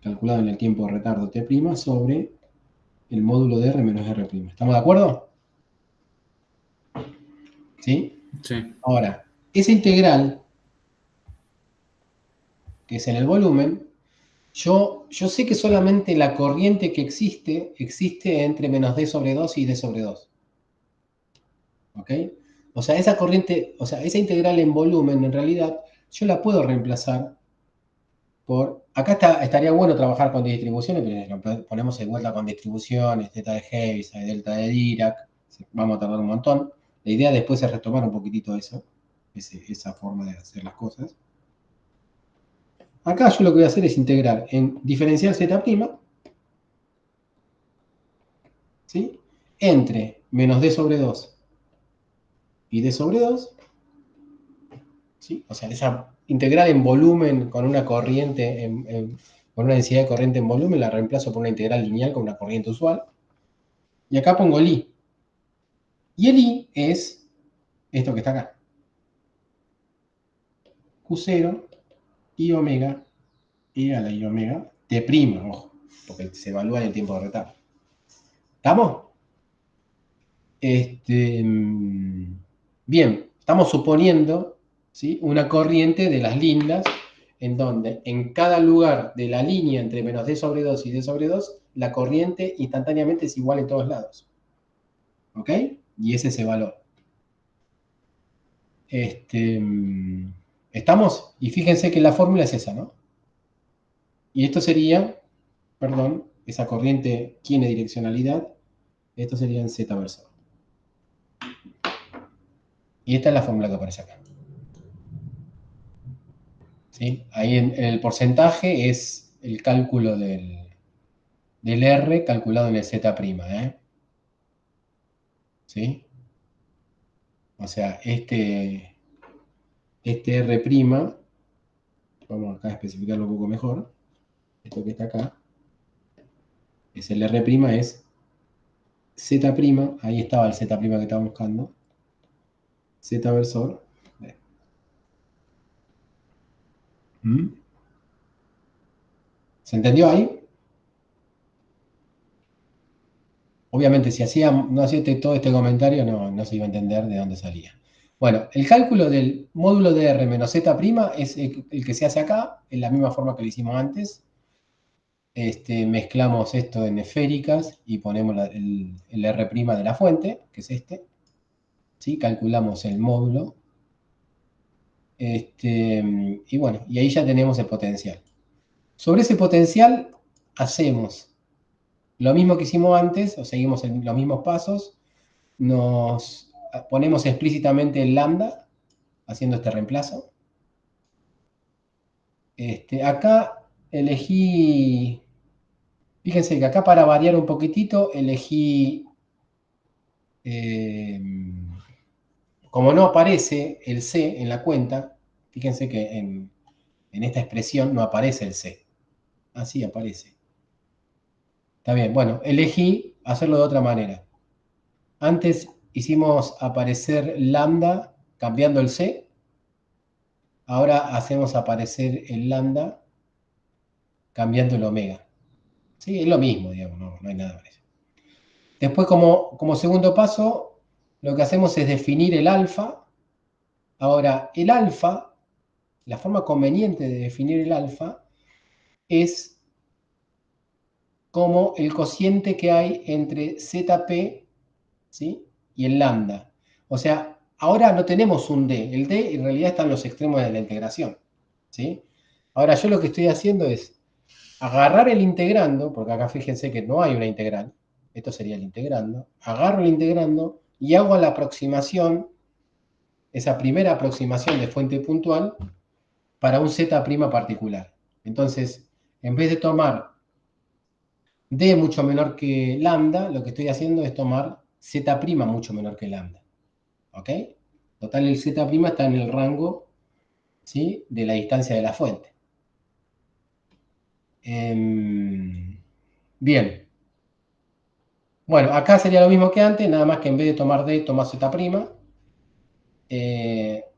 calculado en el tiempo de retardo T', sobre el módulo de R menos R'. ¿Estamos de acuerdo? ¿Sí? Sí. Yo sé que solamente la corriente que existe entre menos d sobre 2 y d sobre 2. ¿Ok? O sea, esa corriente, o sea, esa integral en volumen, en realidad, yo la puedo reemplazar por... Acá estaría bueno trabajar con distribuciones, pero lo ponemos de vuelta con distribuciones, θ de Heaviside, delta de Dirac, vamos a tardar un montón. La idea después es retomar un poquitito eso, esa forma de hacer las cosas. Acá yo lo que voy a hacer es integrar en diferencial z', ¿sí? Entre menos d sobre 2 y d sobre 2, ¿sí? O sea, esa integral en volumen con una corriente, con una densidad de corriente en volumen, la reemplazo por una integral lineal con una corriente usual. Y acá pongo el I. Y el I es esto que está acá. Q0 I omega e a la I omega T', ojo, porque se evalúa en el tiempo de retardo. ¿Estamos? Bien, estamos suponiendo, ¿sí?, una corriente de las lindas en donde en cada lugar de la línea entre menos d sobre 2 y d sobre 2, la corriente instantáneamente es igual en todos lados. ¿Ok? Y ese es el valor. ¿Estamos? Y fíjense que la fórmula es esa, ¿no? Y esto sería, perdón, esa corriente tiene direccionalidad, esto sería en Z versor. Y esta es la fórmula que aparece acá. ¿Sí? Ahí en el porcentaje es el cálculo del R calculado en el Z', ¿eh? ¿Sí? O sea, este R', vamos acá a especificarlo un poco mejor, esto que está acá, es el R', es Z', ahí estaba el Z' que estaba buscando, Z versor. ¿Se entendió ahí? Obviamente, si no hacía todo este comentario, no se iba a entender de dónde salía. Bueno, el cálculo del módulo de R menos Z' es el que se hace acá, en la misma forma que lo hicimos antes. Mezclamos esto en esféricas y ponemos el R' de la fuente, que es este. ¿Sí? Calculamos el módulo. Y bueno, y ahí ya tenemos el potencial. Sobre ese potencial hacemos lo mismo que hicimos antes, o seguimos los mismos pasos. Nos ponemos explícitamente el lambda, haciendo este reemplazo. Acá elegí, fíjense que acá para variar un poquitito, elegí, como no aparece el C en la cuenta, fíjense que en esta expresión no aparece el C. Así aparece. Está bien, bueno, elegí hacerlo de otra manera. Antes hicimos aparecer lambda cambiando el C. Ahora hacemos aparecer el lambda cambiando el omega. Sí, es lo mismo, digamos, no hay nada más. Después, como segundo paso, lo que hacemos es definir el alfa. Ahora, el alfa, la forma conveniente de definir el alfa es como el cociente que hay entre ZP, ¿sí?, y el lambda. O sea, ahora no tenemos un D. El D en realidad está en los extremos de la integración, ¿sí? Ahora yo lo que estoy haciendo es agarrar el integrando, porque acá fíjense que no hay una integral, esto sería el integrando, agarro el integrando y hago la aproximación, esa primera aproximación de fuente puntual para un Z' particular. Entonces, en vez de tomar D mucho menor que lambda, lo que estoy haciendo es tomar Z' mucho menor que lambda. ¿Ok? Total, el Z' está en el rango, ¿sí?, de la distancia de la fuente. Bien. Bueno, acá sería lo mismo que antes, nada más que en vez de tomar D, tomo Z'.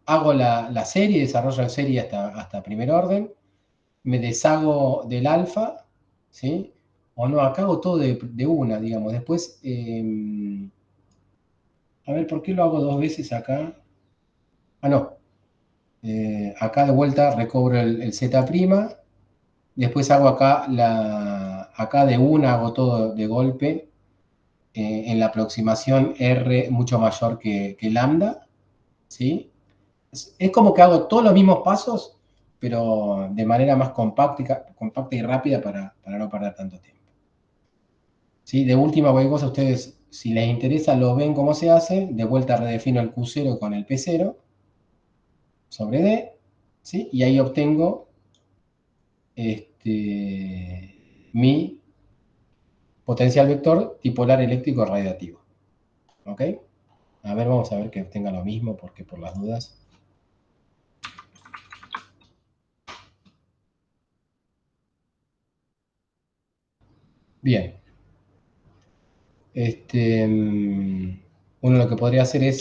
Hago la serie, desarrollo la serie hasta primer orden. Me deshago del alfa, ¿sí? O no, acá hago todo de una, digamos. Después, a ver, ¿por qué lo hago dos veces acá? Ah, no. Acá de vuelta recobro el Z'. Después hago acá, acá de una hago todo de golpe, en la aproximación R mucho mayor que lambda, ¿sí? Es como que hago todos los mismos pasos, pero de manera más compacta y rápida para no perder tanto tiempo. ¿Sí? De última, cualquier cosa, ustedes, si les interesa, lo ven cómo se hace. De vuelta redefino el Q0 con el P0 sobre D, ¿sí? Y ahí obtengo mi potencial vector dipolar eléctrico radiativo. ¿Ok? A ver, vamos a ver que obtenga lo mismo, porque por las dudas. Bien. Uno lo que podría hacer es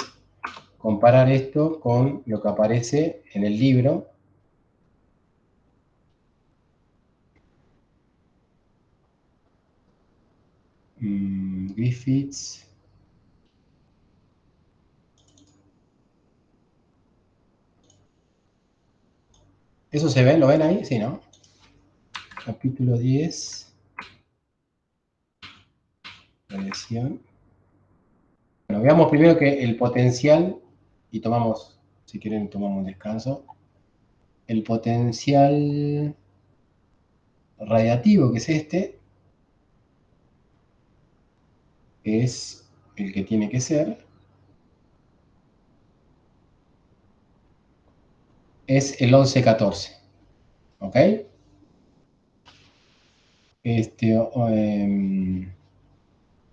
comparar esto con lo que aparece en el libro. Griffiths. ¿Eso se ve? ¿Lo ven ahí? Sí, ¿no? Capítulo 10. Radiación. Bueno, veamos primero que el potencial, y tomamos, si quieren, tomamos un descanso. El potencial radiativo, que es este, es el que tiene que ser. Es el 1114. ¿Ok?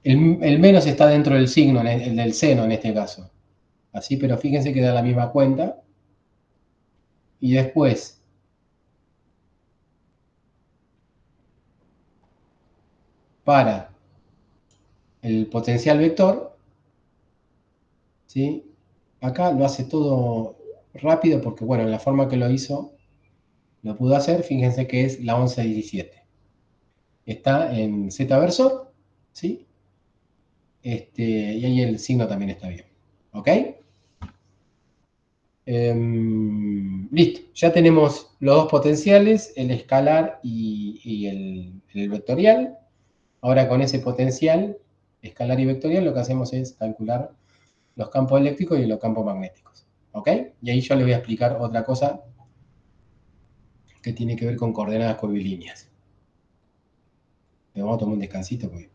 El menos está dentro del signo, el del seno en este caso. Así, pero fíjense que da la misma cuenta. Y después, para el potencial vector, ¿sí? Acá lo hace todo rápido porque, bueno, en la forma que lo hizo, lo pudo hacer. Fíjense que es la 1117. Está en Z versor, ¿sí? Y ahí el signo también está bien. ¿Ok? Listo, ya tenemos los dos potenciales, el escalar y el vectorial. Ahora con ese potencial escalar y vectorial lo que hacemos es calcular los campos eléctricos y los campos magnéticos. ¿Ok? Y ahí yo les voy a explicar otra cosa que tiene que ver con coordenadas curvilíneas. Vamos a tomar un descansito porque